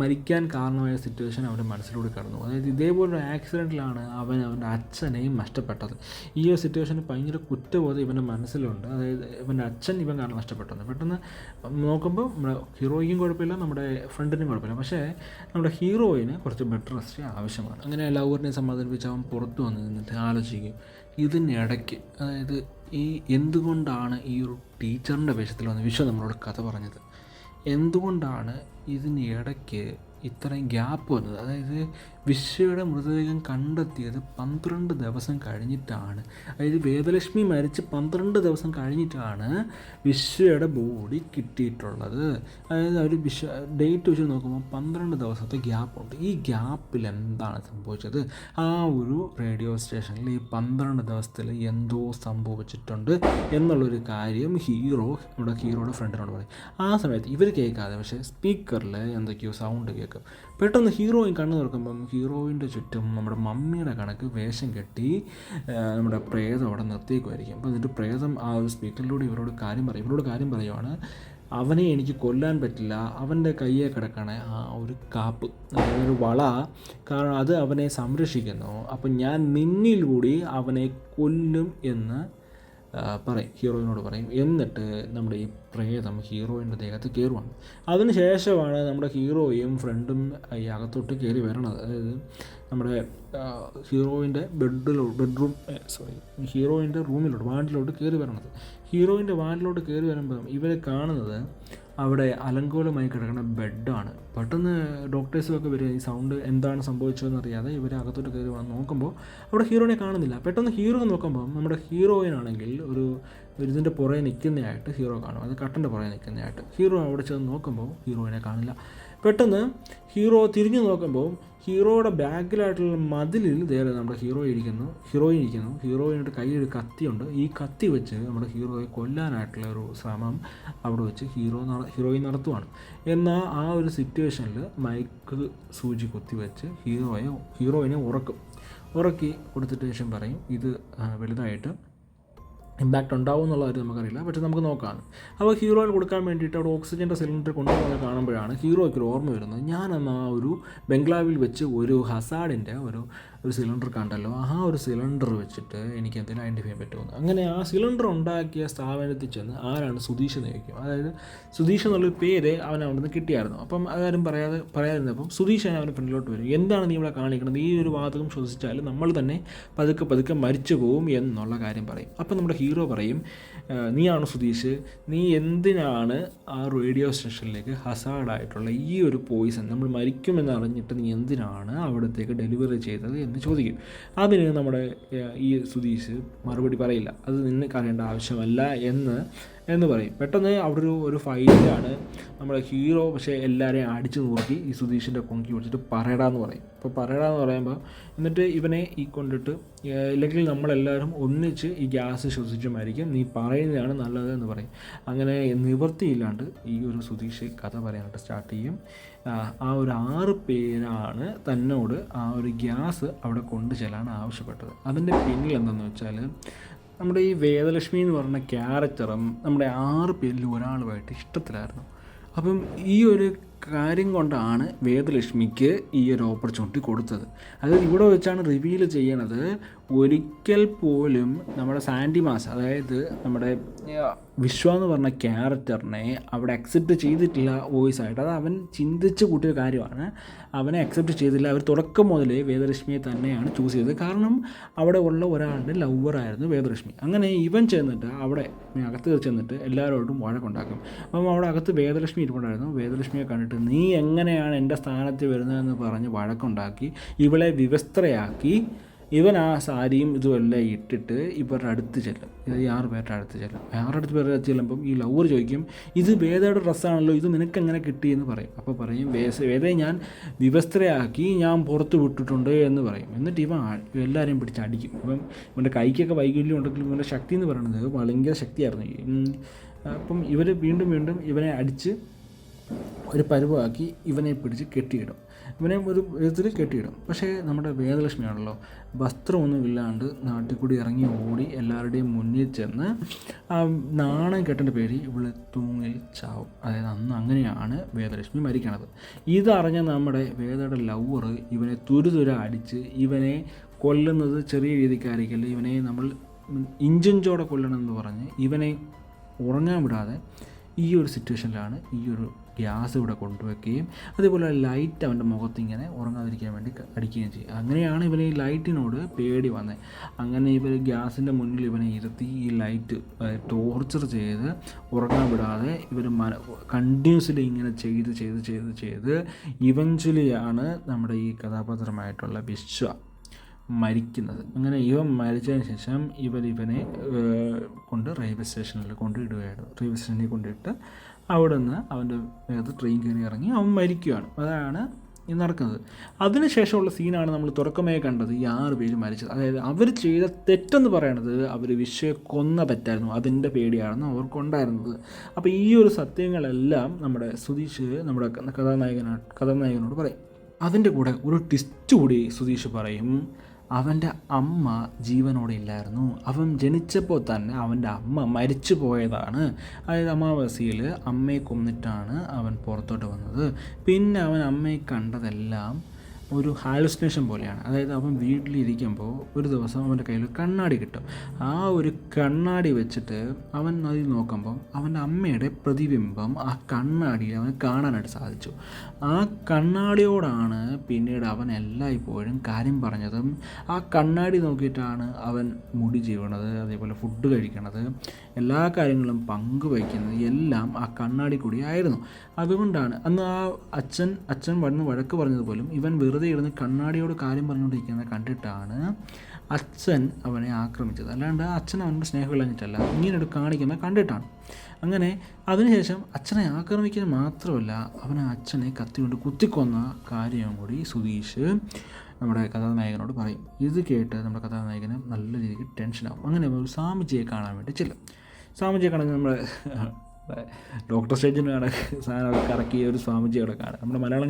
Speaker 2: മരിക്കാൻ കാരണമായ സിറ്റുവേഷൻ അവൻ്റെ മനസ്സിലൂടെ കടന്നു. അതായത് ഇതേപോലൊരു ആക്സിഡൻറ്റിലാണ് അവൻ്റെ അച്ഛനെയും നഷ്ടപ്പെട്ടത്. ഈ ഒരു സിറ്റുവേഷന് ഭയങ്കര കുറ്റബോധം ഇവൻ്റെ മനസ്സിലുണ്ട്. അതായത് ഇവൻ്റെ അച്ഛൻ ഇവൻ കാരണം നഷ്ടപ്പെട്ടത്. പെട്ടെന്ന് നോക്കുമ്പോൾ നമ്മുടെ ഹീറോയ്ക്കും കുഴപ്പമില്ല, നമ്മുടെ ഫ്രണ്ടിനും കുഴപ്പമില്ല. പക്ഷേ നമ്മുടെ ഹീറോയിന് കുറച്ച് ബെഡ് റെസ്റ്റ് ആവശ്യമാണ്. അങ്ങനെ ലവറിനെ സമാധാനിപ്പിച്ച് അവൻ പുറത്ത് വന്ന് നിന്നിട്ട് ആലോചിക്കും, ഇതിനിടയ്ക്ക് അതായത് ഈ എന്തുകൊണ്ടാണ് ഈ ഒരു ടീച്ചറിൻ്റെ വേഷത്തിൽ വന്ന് വിശ്വ നമ്മളോട് കഥ പറഞ്ഞത്, എന്തുകൊണ്ടാണ് ഇതിനിടയ്ക്ക് ഇത്രയും ഗ്യാപ്പ് വന്നത്. അതായത് വിശ്വയുടെ മൃതദേഹം കണ്ടെത്തിയത് 12 ദിവസം കഴിഞ്ഞിട്ടാണ്. അതായത് വേദലക്ഷ്മി മരിച്ച് 12 ദിവസം കഴിഞ്ഞിട്ടാണ് വിശ്വയുടെ ബോഡി കിട്ടിയിട്ടുള്ളത്. അതായത് അവർ ഡേറ്റ് വെച്ച് നോക്കുമ്പോൾ 12 ദിവസത്തെ ഗ്യാപ്പുണ്ട്. ഈ ഗ്യാപ്പിൽ എന്താണ് സംഭവിച്ചത്? ആ ഒരു റേഡിയോ സ്റ്റേഷനിൽ ഈ 12 ദിവസത്തിൽ എന്തോ സംഭവിച്ചിട്ടുണ്ട് എന്നുള്ളൊരു കാര്യം നമ്മുടെ ഹീറോയുടെ ഫ്രണ്ടിനോട് പറയും. ആ സമയത്ത് ഇവർ കേൾക്കാതെ പക്ഷേ സ്പീക്കറിൽ എന്തൊക്കെയോ സൗണ്ട് കേൾക്കും. പെട്ടെന്ന് ഹീറോയിൻ കണ്ണു തുറക്കുമ്പം ഹീറോയിൻ്റെ ചുറ്റും നമ്മുടെ മമ്മിയുടെ കണക്ക് വേഷം കെട്ടി നമ്മുടെ പ്രേതം അവിടെ നിർത്തിയേക്കുമായിരിക്കും. അപ്പോൾ എന്നിട്ട് പ്രേതം ആ ഒരു സ്പീക്കറിലൂടെ ഇവരോട് കാര്യം പറയുവാണ്, അവനെ എനിക്ക് കൊല്ലാൻ പറ്റില്ല, അവൻ്റെ കയ്യെ കിടക്കണ ആ ഒരു കാപ്പ്, ഒരു വള, കാരണം അത് അവനെ സംരക്ഷിക്കുന്നു, അപ്പം ഞാൻ നിന്നിലൂടെ അവനെ കൊല്ലും എന്ന് ഹീറോയിനോട് പറയും. എന്നിട്ട് നമ്മുടെ ഈ പ്രേതം ഹീറോയിൻ്റെ ദേഹത്ത് കയറുവാണ്. അതിന് ശേഷമാണ് നമ്മുടെ ഹീറോയും ഫ്രണ്ടും ഈ അകത്തോട്ട് കയറി വരണത്. അതായത് നമ്മുടെ ഹീറോയിൻ്റെ ഹീറോയിൻ്റെ വാർഡിലോട്ട് കയറി വരണത്. ഹീറോയിൻ്റെ വാർഡിലോട്ട് കയറി വരുമ്പോൾ ഇവരെ കാണുന്നത് അവിടെ അലങ്കോലമായി കിടക്കുന്ന ബെഡാണ്. പെട്ടെന്ന് ഡോക്ടേഴ്സുമൊക്കെ വരിക, ഈ സൗണ്ട് എന്താണ് സംഭവിച്ചതെന്ന് അറിയാതെ ഇവർ അകത്തോട്ട് കയറി വന്ന് നോക്കുമ്പോൾ അവിടെ ഹീറോയിനെ കാണുന്നില്ല. പെട്ടെന്ന് ഹീറോ നോക്കുമ്പോൾ നമ്മുടെ ഹീറോയിനാണെങ്കിൽ ഒരു ഇതിൻ്റെ പുറകെ നിൽക്കുന്നതായിട്ട് ഹീറോ കാണും. അത് കട്ടൻ്റെ പുറകെ നിൽക്കുന്നതായിട്ട് ഹീറോ അവിടെ ചെന്ന് നോക്കുമ്പോൾ ഹീറോയിനെ കാണില്ല. പെട്ടെന്ന് ഹീറോ തിരിഞ്ഞു നോക്കുമ്പോൾ ഹീറോയുടെ ബാക്കിലായിട്ടുള്ള മതിലിൽ നേരെ നമ്മുടെ ഹീറോയിൻ ഇരിക്കുന്നു. ഹീറോയിനിട്ട് കയ്യിൽ കത്തിയുണ്ട്. ഈ കത്തി വെച്ച് നമ്മുടെ ഹീറോയെ കൊല്ലാനായിട്ടുള്ള ഒരു ശ്രമം അവിടെ വെച്ച് ഹീറോയിൻ നടത്തുവാണ്. എന്നാൽ ആ ഒരു സിറ്റുവേഷനിൽ മയക്ക് സൂചി കുത്തിവെച്ച് ഹീറോയിനെ ഉറക്കി കൊടുത്തിട്ട് ശേഷം പറയും, ഇത് വലുതായിട്ട് ഇമ്പാക്റ്റ് ഉണ്ടാവും എന്നുള്ള കാര്യം നമുക്കറിയില്ല, പക്ഷേ നമുക്ക് നോക്കാം. അപ്പോൾ ഹീറോയിന് കൊടുക്കാൻ വേണ്ടിയിട്ട് അവിടെ ഓക്സിജൻ്റെ സിലിണ്ടർ കൊണ്ടുപോകുന്നത് കാണുമ്പോഴാണ് ഹീറോയ്ക്ക് ഒരു ഓർമ്മ വരുന്നത്, ഞാനെന്ന് ആ ഒരു ബംഗ്ലാവിൽ വെച്ച് ഒരു ഹസാഡിൻ്റെ ഒരു സിലിണ്ടർ കണ്ടല്ലോ, ആ ഒരു സിലിണ്ടർ വെച്ചിട്ട് എനിക്ക് എന്തെങ്കിലും ഐഡൻറ്റിഫൈ ചെയ്യാൻ പറ്റുമെന്ന്. അങ്ങനെ ആ സിലിണ്ടർ ഉണ്ടാക്കിയ സ്ഥാപനത്തിൽ ചെന്ന് ആരാണ് സുധീഷ് എന്ന് ചോദിക്കും. അതായത് സുധീഷ് എന്നുള്ളൊരു പേര് അവൻ അവിടെ നിന്ന് കിട്ടിയായിരുന്നു. അപ്പം അതാരും പറയാതിരുന്നപ്പം സുധീഷ് അവൻ്റെ ഫ്രണ്ടിലോട്ട് വരും. എന്താണ് നീ ഇവിടെ കാണിക്കുന്നത്? ഈ ഒരു വാതകം ശ്വസിച്ചാൽ നമ്മൾ തന്നെ പതുക്കെ മരിച്ചു പോവും എന്നുള്ള കാര്യം പറയും. അപ്പം നമ്മുടെ ഹീറോ പറയും, നീയാണ് സുധീഷ്, നീ എന്തിനാണ് ആ റേഡിയോ സ്റ്റേഷനിലേക്ക് ഹസാർഡായിട്ടുള്ള ഈ ഒരു പോയിസൺ, നമ്മൾ മരിക്കുമെന്ന് അറിഞ്ഞിട്ട് നീ എന്തിനാണ് അവിടത്തേക്ക് ഡെലിവറി ചെയ്തത് എന്ന് ചോദിക്കും. അതിന് നമ്മുടെ ഈ സുധീഷ് മറുപടി പറയില്ല, അത് നിനക്ക് അറിയേണ്ട ആവശ്യമല്ല എന്ന് പറയും. പെട്ടെന്ന് അവിടെ ഒരു ഫൈറ്റാണ്. നമ്മുടെ ഹീറോ പക്ഷേ എല്ലാവരെയും അടിച്ചു നോക്കി ഈ സുധീഷിൻ്റെ കൊങ്കി പിടിച്ചിട്ട് പറയടാന്ന് പറയും. അപ്പോൾ പറയടാന്ന് പറയുമ്പോൾ എന്നിട്ട് ഇവനെ ഈ കൊണ്ടിട്ട്, ഇല്ലെങ്കിൽ നമ്മളെല്ലാവരും ഒന്നിച്ച് ഈ ഗ്യാസ് ശ്വസിച്ച് മരിക്കും, നീ പറയുന്നതാണ് നല്ലത് എന്ന് പറയും. അങ്ങനെ നിവൃത്തിയില്ലാണ്ട് ഈ ഒരു സുധീഷ് കഥ പറയാനായിട്ട് സ്റ്റാർട്ട് ചെയ്യും. ആ ഒരു 6 പേരാണ് തന്നോട് ആ ഒരു ഗ്യാസ് അവിടെ കൊണ്ടു ചെല്ലാൻ ആവശ്യപ്പെട്ടത്. അതിൻ്റെ പിന്നിൽ എന്താണെന്ന് വെച്ചാൽ നമ്മുടെ ഈ വേദലക്ഷ്മി എന്ന് പറഞ്ഞ ക്യാരക്ടറും നമ്മുടെ 6 പേരിൽ ഒരാളുമായിട്ട് ഇഷ്ടത്തിലായിരുന്നു. അപ്പം ഈ ഒരു കാര്യം കൊണ്ടാണ് വേദലക്ഷ്മിക്ക് ഈ ഒരു ഓപ്പർച്യൂണിറ്റി കൊടുത്തത്. അതായത് ഇവിടെ വെച്ചാണ് റിവീൽ ചെയ്യണത്, ഒരിക്കൽ പോലും നമ്മുടെ സാൻഡിമാസ്, അതായത് നമ്മുടെ വിശ്വ എന്ന് പറഞ്ഞ ക്യാരക്ടറിനെ അവിടെ അക്സെപ്റ്റ് ചെയ്തിട്ടില്ല വോയിസ് ആയിട്ട്. അത് അവൻ ചിന്തിച്ച് കൂട്ടിയ കാര്യമാണ്, അവനെ അക്സെപ്റ്റ് ചെയ്തില്ല. അവർ തുടക്കം മുതലേ വേദലക്ഷ്മിയെ തന്നെയാണ് ചൂസ് ചെയ്തത്. കാരണം അവിടെ ഉള്ള ഒരാളുടെ ലവറായിരുന്നു വേദലക്ഷ്മി. അങ്ങനെ ഇവൻ ചെന്നിട്ട് അവിടെ അകത്ത് ചെന്നിട്ട് എല്ലാവരോടും വഴക്കുണ്ടാക്കും. അപ്പം അവിടെ അകത്ത് വേദലക്ഷ്മി ഇരിപ്പുണ്ടായിരുന്നു. വേദലക്ഷ്മിയെ കണ്ടിട്ട് നീ എങ്ങനെയാണ് എൻ്റെ സ്ഥാനത്ത് വരുന്നതെന്ന് പറഞ്ഞ് വഴക്കുണ്ടാക്കി ഇവളെ വിവസ്ത്രയാക്കി ഇവൻ ആ സാരിയും ഇതുമെല്ലാം ഇട്ടിട്ട് ഇവരുടെ അടുത്ത് ചെല്ലും. ഇത് 6 പേരുടെ അടുത്ത് ചെല്ലും. 6 പേരുടെ അടുത്ത് ചെല്ലുമ്പം ഈ ലവർ ചോദിക്കും, ഇത് വേദയുടെ ഡ്രസ്സാണല്ലോ, ഇത് നിനക്കെങ്ങനെ കിട്ടിയെന്ന് പറയും. അപ്പോൾ പറയും, വേദയെ ഞാൻ വിവസ്ത്രയാക്കി ഞാൻ പുറത്ത് വിട്ടിട്ടുണ്ട് എന്ന് പറയും. എന്നിട്ട് ഇവൻ എല്ലാവരെയും പിടിച്ച് അടിക്കും. ഇപ്പം ഇവൻ്റെ കൈക്കൊക്കെ വൈകല്യം ഉണ്ടെങ്കിലും ഇവൻ്റെ ശക്തി എന്ന് പറയുന്നത് ഭയങ്കര ശക്തിയായിരുന്നു. അപ്പം ഇവർ വീണ്ടും ഇവനെ അടിച്ച് ഒരു പരുവാക്കി ഇവനെ പിടിച്ച് കെട്ടിയിടും. ഇവനെ ഒരു വിധത്തിൽ കെട്ടിയിടും. പക്ഷേ നമ്മുടെ വേദലക്ഷ്മിയാണല്ലോ വസ്ത്രമൊന്നും ഇല്ലാണ്ട് നാട്ടിൽ കൂടി ഇറങ്ങി ഓടി എല്ലാവരുടെയും മുന്നിൽ ചെന്ന് നാണം കെട്ടേണ്ട പേര് ഇവള് തൂങ്ങിൽ ചാവും. അതായത് അന്ന് അങ്ങനെയാണ് വേദലക്ഷ്മി മരിക്കണത്. ഇതറിഞ്ഞ നമ്മുടെ വേദയുടെ ലവർ ഇവനെ തുരുതുര അടിച്ച് ഇവനെ കൊല്ലുന്നത് ചെറിയ രീതിക്കായിരിക്കില്ല, ഇവനെ നമ്മൾ ഇഞ്ചിഞ്ചോടെ കൊല്ലണമെന്ന് പറഞ്ഞ് ഇവനെ ഉറങ്ങാൻ വിടാതെ ഈ ഒരു സിറ്റുവേഷനിലാണ് ഈ ഒരു ഗ്യാസ് ഇവിടെ കൊണ്ടുവയ്ക്കുകയും അതേപോലെ ലൈറ്റ് അവൻ്റെ മുഖത്ത് ഇങ്ങനെ ഉറങ്ങാതിരിക്കാൻ വേണ്ടി അടിക്കുകയും ചെയ്യും. അങ്ങനെയാണ് ഇവന് ഈ ലൈറ്റിനോട് പേടി വന്നത്. അങ്ങനെ ഇവർ ഗ്യാസിൻ്റെ മുന്നിൽ ഇവനെ ഇരുത്തി ഈ ലൈറ്റ് ടോർച്ചർ ചെയ്ത് ഉറങ്ങാൻ വിടാതെ ഇവർ കണ്ടിന്യൂസ്ലി ഇങ്ങനെ ചെയ്ത് ഇവഞ്ച്വലിയാണ് നമ്മുടെ ഈ കഥാപാത്രമായിട്ടുള്ള വിശ്വ മരിക്കുന്നത്. അങ്ങനെ ഇവൻ മരിച്ചതിന് ശേഷം ഇവനെ കൊണ്ട് റെയിൽവേ സ്റ്റേഷനിൽ കൊണ്ടിടുകയായിരുന്നു. റെയിൽവേ സ്റ്റേഷനിൽ കൊണ്ടിട്ട് അവിടെ നിന്ന് അവൻ്റെ വേഗത്ത് ട്രെയിൻ കയറി ഇറങ്ങി അവൻ മരിക്കുകയാണ്. അതാണ് ഈ നടക്കുന്നത്. അതിനുശേഷമുള്ള സീനാണ് നമ്മൾ തുടക്കമായി കണ്ടത്, ഈ 6 പേര് മരിച്ചത്. അതായത് അവർ ചെയ്ത തെറ്റെന്ന് പറയണത് അവർ വിശ്വയെ കൊന്ന തെറ്റായിരുന്നു, അതിൻ്റെ പേടിയായിരുന്നു അവർക്കുണ്ടായിരുന്നത്. അപ്പോൾ ഈ ഒരു സത്യങ്ങളെല്ലാം നമ്മുടെ സുധീഷ് നമ്മുടെ കഥാനായകനോട് പറയും. അതിൻ്റെ കൂടെ ഒരു ട്വിസ്റ്റ് കൂടി സുധീഷ് പറയും. അവൻ്റെ അമ്മ ജീവനോടെ ഇല്ലായിരുന്നു, അവൻ ജനിച്ചപ്പോൾ തന്നെ അവൻ്റെ അമ്മ മരിച്ചു പോയതാണ്. അതായത് അമാവാസിയിൽ അമ്മയെ കൊന്നിട്ടാണ് അവൻ പുറത്തോട്ട് വന്നത്. പിന്നെ അവൻ അമ്മയെ കണ്ടതെല്ലാം ഒരു ഹാലുസിനേഷൻ പോലെയാണ്. അതായത് അവൻ വീട്ടിലിരിക്കുമ്പോൾ ഒരു ദിവസം അവൻ്റെ കയ്യിൽ കണ്ണാടി കിട്ടും. ആ ഒരു കണ്ണാടി വെച്ചിട്ട് അവൻ അതിൽ നോക്കുമ്പം അവൻ്റെ അമ്മയുടെ പ്രതിബിംബം ആ കണ്ണാടിയിൽ അവന് കാണാനായിട്ട് സാധിച്ചു. ആ കണ്ണാടിയോടാണ് പിന്നീട് അവൻ എല്ലായ്പ്പോഴും കാര്യം പറഞ്ഞതും. ആ കണ്ണാടി നോക്കിയിട്ടാണ് അവൻ മുടി ചെയ്യണത്, അതേപോലെ ഫുഡ് കഴിക്കണത്, എല്ലാ കാര്യങ്ങളും പങ്കുവയ്ക്കുന്നത് എല്ലാം ആ കണ്ണാടി കൂടി ആയിരുന്നു. അതുകൊണ്ടാണ് അന്ന് ആ അച്ഛൻ വന്ന് വഴക്ക് പറഞ്ഞത് പോലും ഇവൻ വെറുതെ ഇരുന്ന് കണ്ണാടിയോട് കാര്യം പറഞ്ഞുകൊണ്ടിരിക്കുന്നത് കണ്ടിട്ടാണ് അച്ഛൻ അവനെ ആക്രമിച്ചത്. അല്ലാണ്ട് അച്ഛൻ അവൻ്റെ സ്നേഹം കളഞ്ഞിട്ടല്ല, ഇങ്ങനെയൊരു കാണിക്കുന്നത് കണ്ടിട്ടാണ്. അങ്ങനെ അതിനുശേഷം അച്ഛനെ ആക്രമിക്കുന്നത് മാത്രമല്ല, അവനെ അച്ഛനെ കത്തിക്കൊണ്ട് കുത്തിക്കൊന്ന കാര്യം കൂടി സുധീഷ് നമ്മുടെ കഥാനായകനോട് പറയും. ഇത് കേട്ട് നമ്മുടെ കഥാനായകന് നല്ല രീതിക്ക് ടെൻഷനാകും. അങ്ങനെ ഒരു സ്വാമിജിയെ കാണാൻ വേണ്ടി ചെല്ലും. സ്വാമിജിയെ കാണാൻ നമ്മുടെ ഡോക്ടർ സ്റ്റേജിനാണ് സാധനം കറക്കിയ ഒരു സ്വാമിജി അവിടെ കാണും. നമ്മുടെ മലയാളം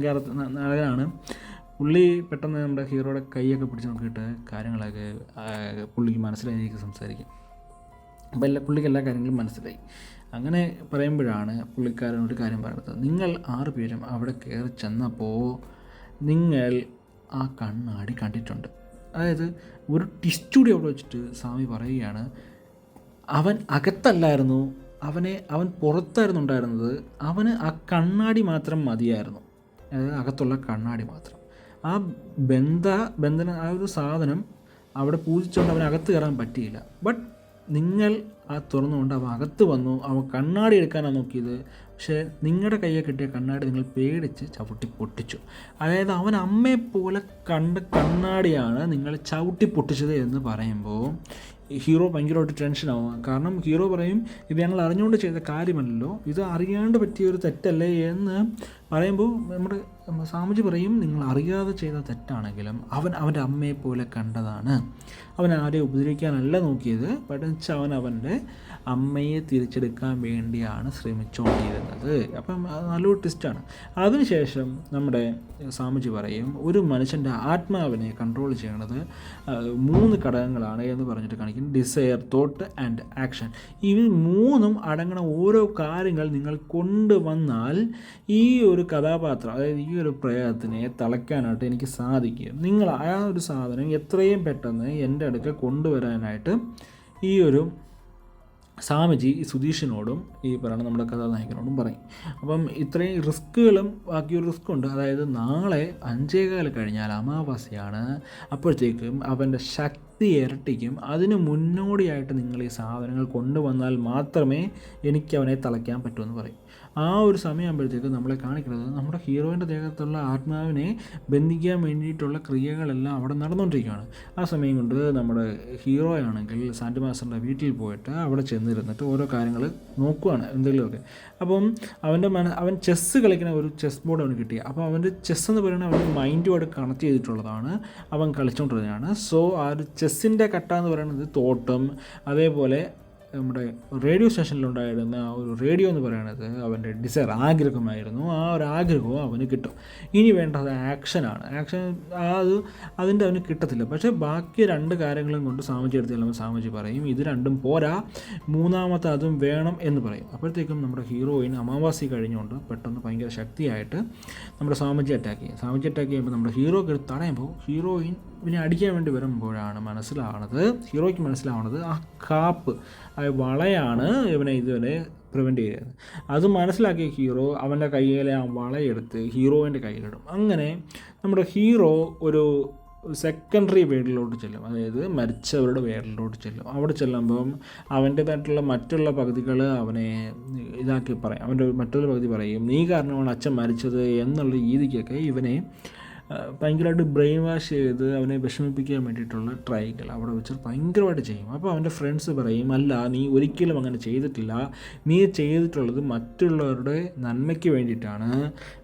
Speaker 2: നായകനാണ് പുള്ളി. പെട്ടെന്ന് നമ്മുടെ ഹീറോയുടെ കൈയൊക്കെ പിടിച്ച് നോക്കിയിട്ട് കാര്യങ്ങളൊക്കെ പുള്ളിക്ക് മനസ്സിലായി സംസാരിക്കും. അപ്പോൾ പുള്ളിക്ക് എല്ലാ കാര്യങ്ങളും മനസ്സിലായി. അങ്ങനെ പറയുമ്പോഴാണ് പുള്ളിക്കാരനൊരു കാര്യം പറയുന്നത്. നിങ്ങൾ 6 പേരും അവിടെ കയറി ചെന്നപ്പോൾ നിങ്ങൾ ആ കണ്ണാടി കണ്ടിട്ടുണ്ട്. അതായത് ഒരു ട്വിസ്റ്റ് കൂടി അവിടെ വെച്ചിട്ട് സ്വാമി പറയുകയാണ്, അവൻ അകത്തല്ലായിരുന്നു, അവൻ പുറത്തായിരുന്നു ഉണ്ടായിരുന്നത്. അവന് ആ കണ്ണാടി മാത്രം മതിയായിരുന്നു, അതായത് അകത്തുള്ള കണ്ണാടി മാത്രം. ആ ബന്ധന ആ ഒരു സാധനം അവിടെ പൂജിച്ചുകൊണ്ട് അവന് അകത്ത് കയറാൻ പറ്റിയില്ല. ബട്ട് നിങ്ങൾ ആ തുറന്നുകൊണ്ട് അവൻ അകത്ത് വന്നു. അവൻ കണ്ണാടി എടുക്കാനാണ് നോക്കിയത്. പക്ഷേ നിങ്ങളുടെ കയ്യിൽ കിട്ടിയ കണ്ണാടി നിങ്ങൾ പേടിച്ച് ചവിട്ടി പൊട്ടിച്ചു. അതായത് അവൻ അമ്മയെപ്പോലെ കണ്ട കണ്ണാടിയാണ് നിങ്ങൾ ചവിട്ടി പൊട്ടിച്ചത് എന്ന് പറയുമ്പോൾ ഹീറോ ഭയങ്കരമായിട്ട് ടെൻഷനാവും. കാരണം ഹീറോ പറയും, ഇത് ഞങ്ങൾ അറിഞ്ഞുകൊണ്ട് ചെയ്ത കാര്യമല്ലല്ലോ, ഇത് അറിയാണ്ട് പറ്റിയൊരു തെറ്റല്ലേ എന്ന് പറയുമ്പോൾ നമ്മുടെ സ്വാമിജി പറയും, നിങ്ങൾ അറിയാതെ ചെയ്ത തെറ്റാണെങ്കിലും അവൻ്റെ അമ്മയെപ്പോലെ കണ്ടതാണ്. അവൻ ആരെയും ഉപദ്രവിക്കാനല്ല നോക്കിയത്, പക്ഷേ അവൻ്റെ അമ്മയെ തിരിച്ചെടുക്കാൻ വേണ്ടിയാണ് ശ്രമിച്ചുകൊണ്ടിരുന്നത്. അപ്പം അത് നല്ലൊരു ട്വിസ്റ്റാണ്. അതിനുശേഷം നമ്മുടെ സ്വാമിജി പറയും, ഒരു മനുഷ്യൻ്റെ ആത്മാവിനെ കൺട്രോൾ ചെയ്യണത് 3 ഘടകങ്ങളാണ് എന്ന് പറഞ്ഞിട്ട് കാണിക്കും. Desire, thought and action. ഈ 3ഉം അടങ്ങണ ഓരോ കാര്യങ്ങൾ നിങ്ങൾ കൊണ്ടുവന്നാൽ ഈ ഒരു കഥാപാത്രം, അതായത് ഈ ഒരു പ്രേതത്തിനെ തളയ്ക്കാനായിട്ട് എനിക്ക് സാധിക്കും. നിങ്ങൾ ആ ഒരു സാധനം എത്രയും പെട്ടെന്ന് എൻ്റെ അടുക്കൽ കൊണ്ടുവരാനായിട്ട് ഈ ഒരു സ്വാമിജി സുധീഷിനോടും ഈ പറയുന്ന നമ്മുടെ കഥാനായകനോടും പറയും. അപ്പം ഇത്രയും റിസ്ക്കുകളും ബാക്കിയൊരു റിസ്ക്കുണ്ട്. അതായത് നാളെ 5:15 കഴിഞ്ഞാൽ അമാവാസിയാണ്. അപ്പോഴത്തേക്കും അവൻ്റെ ശക്തി ഇരട്ടിക്കും. അതിന് മുന്നോടിയായിട്ട് നിങ്ങൾ ഈ സാധനങ്ങൾ കൊണ്ടുവന്നാൽ മാത്രമേ എനിക്ക് അവനെ തളയ്ക്കാൻ പറ്റുമെന്ന് പറയും. ആ ഒരു സമയമാകുമ്പോഴത്തേക്ക് നമ്മളെ കാണിക്കുന്നത് നമ്മുടെ ഹീറോയിൻ്റെ ദേഹത്തുള്ള ആത്മാവിനെ ബന്ധിക്കാൻ വേണ്ടിയിട്ടുള്ള ക്രിയകളെല്ലാം അവിടെ നടന്നുകൊണ്ടിരിക്കുകയാണ്. ആ സമയം കൊണ്ട് നമ്മുടെ ഹീറോയാണെങ്കിൽ സാൻഡ് മാസ്റ്ററിൻ്റെ വീട്ടിൽ പോയിട്ട് അവിടെ ചെന്നിരുന്നിട്ട് ഓരോ കാര്യങ്ങൾ നോക്കുകയാണ് എന്തെങ്കിലുമൊക്കെ. അപ്പം അവൻ ചെസ്സ് കളിക്കുന്ന ഒരു ചെസ് ബോർഡ് അവന് കിട്ടി. അപ്പോൾ അവൻ്റെ ചെസ്സ് എന്ന് പറയുന്നത് അവൻ്റെ മൈൻഡുമായിട്ട് കണക്ട് ചെയ്തിട്ടുള്ളതാണ്, അവൻ കളിച്ചുകൊണ്ടിരുന്നതാണ്. സോ ആ ഒരു ചെസ്സിൻ്റെ കട്ട എന്ന് പറയുന്നത് തോട്ടും അതേപോലെ നമ്മുടെ റേഡിയോ സ്റ്റേഷനിലുണ്ടായിരുന്ന ആ ഒരു റേഡിയോ എന്ന് പറയുന്നത് അവൻ്റെ ആഗ്രഹമായിരുന്നു. ആ ഒരു ആഗ്രഹവും അവന് കിട്ടും. ഇനി വേണ്ടത് ആക്ഷനാണ്. അതിൻ്റെ അവന് കിട്ടത്തില്ല. പക്ഷേ ബാക്കി 2 കാര്യങ്ങളും കൊണ്ട് സ്വാമിജി എടുത്ത് ചെല്ലുമ്പോൾ സ്വാമിജി പറയും ഇത് രണ്ടും പോരാ, മൂന്നാമത്തെ അതും വേണം എന്ന് പറയും. അപ്പോഴത്തേക്കും നമ്മുടെ ഹീറോയിൻ അമാവാസി കഴിഞ്ഞുകൊണ്ട് പെട്ടെന്ന് ഭയങ്കര ശക്തിയായിട്ട് നമ്മുടെ സ്വാമിജി അറ്റാക്ക് ചെയ്യും. സ്വാമിജി അറ്റാക്ക് ചെയ്യുമ്പോൾ നമ്മുടെ ഹീറോയ്ക്ക് തടയുമ്പോൾ ഹീറോയിൻ ഇവനെ അടിക്കാൻ വേണ്ടി വരുമ്പോഴാണ് ഹീറോയ്ക്ക് മനസ്സിലാവുന്നത് ആ കാപ്പ്, ആ വളയാണ് ഇവനെ ഇതുവരെ പ്രിവെൻറ്റ് ചെയ്തത്. അത് മനസ്സിലാക്കിയ ഹീറോ അവൻ്റെ കയ്യിലെ ആ വളയെടുത്ത് ഹീറോയിൻ്റെ കയ്യിലിടും. അങ്ങനെ നമ്മുടെ ഹീറോ ഒരു സെക്കൻഡറി വേൾഡിലോട്ട് ചെല്ലും, അതായത് മരിച്ചവരുടെ വേൾഡിലോട്ട് ചെല്ലും. അവിടെ ചെല്ലുമ്പം അവൻ്റേതായിട്ടുള്ള മറ്റുള്ള പകുതികൾ അവനെ ഇതാക്കി പറയും. അവൻ്റെ മറ്റുള്ള പകുതി പറയും നീ കാരണമാണ് അച്ഛൻ മരിച്ചത് എന്നുള്ള രീതിക്കൊക്കെ ഇവനെ ഭയങ്കരമായിട്ട് ബ്രെയിൻ വാഷ് ചെയ്ത് അവനെ വിഷമിപ്പിക്കാൻ വേണ്ടിയിട്ടുള്ള ട്രൈകൾ അവിടെ വെച്ച് ഭയങ്കരമായിട്ട് ചെയ്യും. അപ്പോൾ അവൻ്റെ ഫ്രണ്ട്സ് പറയും അല്ല നീ ഒരിക്കലും അങ്ങനെ ചെയ്തിട്ടില്ല, നീ ചെയ്തിട്ടുള്ളത് മറ്റുള്ളവരുടെ നന്മയ്ക്ക് വേണ്ടിയിട്ടാണ്,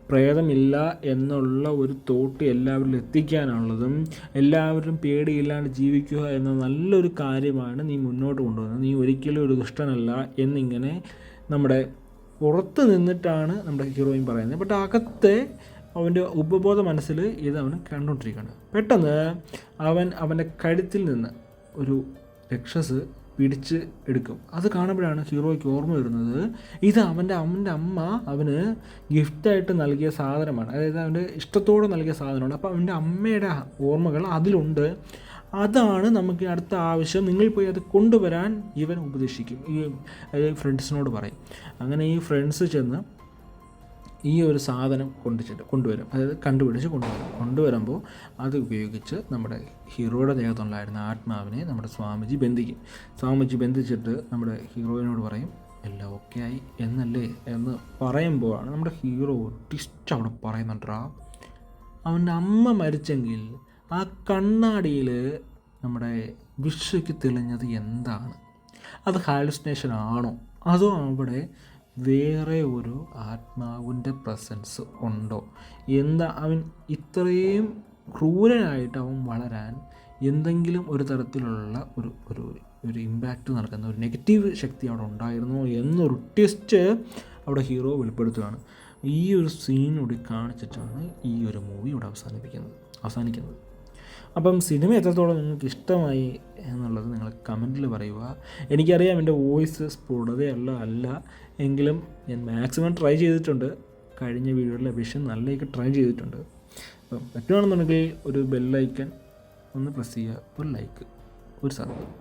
Speaker 2: പ്രേതമില്ല എന്നുള്ള ഒരു തോട്ട് എല്ലാവരിലും എത്തിക്കാനുള്ളതും എല്ലാവരും പേടിയില്ലാണ്ട് ജീവിക്കുക എന്ന നല്ലൊരു കാര്യമാണ് നീ മുന്നോട്ട് കൊണ്ടുവന്നത്, നീ ഒരിക്കലും ഒരു ദുഷ്ടനല്ല എന്നിങ്ങനെ നമ്മുടെ പുറത്ത് നിന്നിട്ടാണ് നമ്മുടെ ഹീറോയിൻ പറയുന്നത്. ബട്ട് അകത്തെ അവൻ്റെ ഉപബോധ മനസ്സിൽ ഇത് അവൻ കണ്ടുകൊണ്ടിരിക്കുകയാണ്. പെട്ടെന്ന് അവൻ്റെ കഴുത്തിൽ നിന്ന് ഒരു രക്ഷസ് പിടിച്ച് എടുക്കും. അത് കാണുമ്പോഴാണ് ഹീറോയ്ക്ക് ഓർമ്മ വരുന്നത് ഇത് അവൻ്റെ അമ്മ അവന് ഗിഫ്റ്റായിട്ട് നൽകിയ സാധനമാണ്, അതായത് അവൻ്റെ ഇഷ്ടത്തോടെ നൽകിയ സാധനമാണ്. അപ്പോൾ അവൻ്റെ അമ്മയുടെ ഓർമ്മകൾ അതിലുണ്ട്. അതാണ് നമുക്ക് അടുത്ത ആവശ്യം, നിങ്ങൾ പോയി അത് കൊണ്ടുവരാൻ ഇവൻ ഉപദേശിക്കും. ഈ ഫ്രണ്ട്സിനോട് പറയും. അങ്ങനെ ഈ ഫ്രണ്ട്സ് ചെന്ന് ഈ ഒരു സാധനം കൊണ്ടുവരും, അതായത് കണ്ടുപിടിച്ച് കൊണ്ടുവരുമ്പോൾ അത് ഉപയോഗിച്ച് നമ്മുടെ ഹീറോയുടെ ദേഹത്തുണ്ടായിരുന്ന ആത്മാവിനെ നമ്മുടെ സ്വാമിജി ബന്ധിച്ചിട്ട് നമ്മുടെ ഹീറോയിനോട് പറയും എല്ലാം ഓക്കെ ആയി എന്നല്ലേ എന്ന് പറയുമ്പോഴാണ് നമ്മുടെ ഹീറോ ട്വിസ്റ്റ് അവിടെ പറയുന്നുണ്ടാ. അവൻ്റെ അമ്മ മരിച്ചെങ്കിൽ ആ കണ്ണാടിയിൽ നമ്മുടെ വിഷയ്ക്ക് തെളിഞ്ഞത് എന്താണ്? അത് ഹാലുസിനേഷൻ ആണോ അതോ അവിടെ വേറെ ഒരു ആത്മാവിൻ്റെ പ്രസൻസ് ഉണ്ടോ? അവൻ ഇത്രയും ക്രൂരനായിട്ട് അവൻ വളരാൻ എന്തെങ്കിലും ഒരു തരത്തിലുള്ള ഒരു ഇമ്പാക്റ്റ് നൽകുന്ന ഒരു നെഗറ്റീവ് ശക്തി അവിടെ ഉണ്ടായിരുന്നോ എന്നൊരു ട്വിസ്റ്റ് അവിടെ ഹീറോ വെളിപ്പെടുത്തുകയാണ്. ഈ ഒരു സീനോട് കാണിച്ചിട്ടാണ് ഈ ഒരു മൂവി ഇവിടെ അവസാനിക്കുന്നത്. അപ്പം സിനിമ എത്രത്തോളം നിങ്ങൾക്ക് ഇഷ്ടമായി എന്നുള്ളത് നിങ്ങൾ കമൻറ്റിൽ പറയുക. എനിക്കറിയാം എൻ്റെ വോയിസ് സ്ഫുടതയല്ല എങ്കിലും ഞാൻ മാക്സിമം ട്രൈ ചെയ്തിട്ടുണ്ട്. കഴിഞ്ഞ വീഡിയോയിലെ വിഷൻ നല്ലതൊക്കെ ട്രൈ ചെയ്തിട്ടുണ്ട്. അപ്പം പറ്റുകയാണെന്നുണ്ടെങ്കിൽ ഒരു ബെല്ലൈക്കൺ ഒന്ന് പ്രസ് ചെയ്യുക, ഒരു ലൈക്ക്, ഒരു സബ്സ്ക്രൈബ്.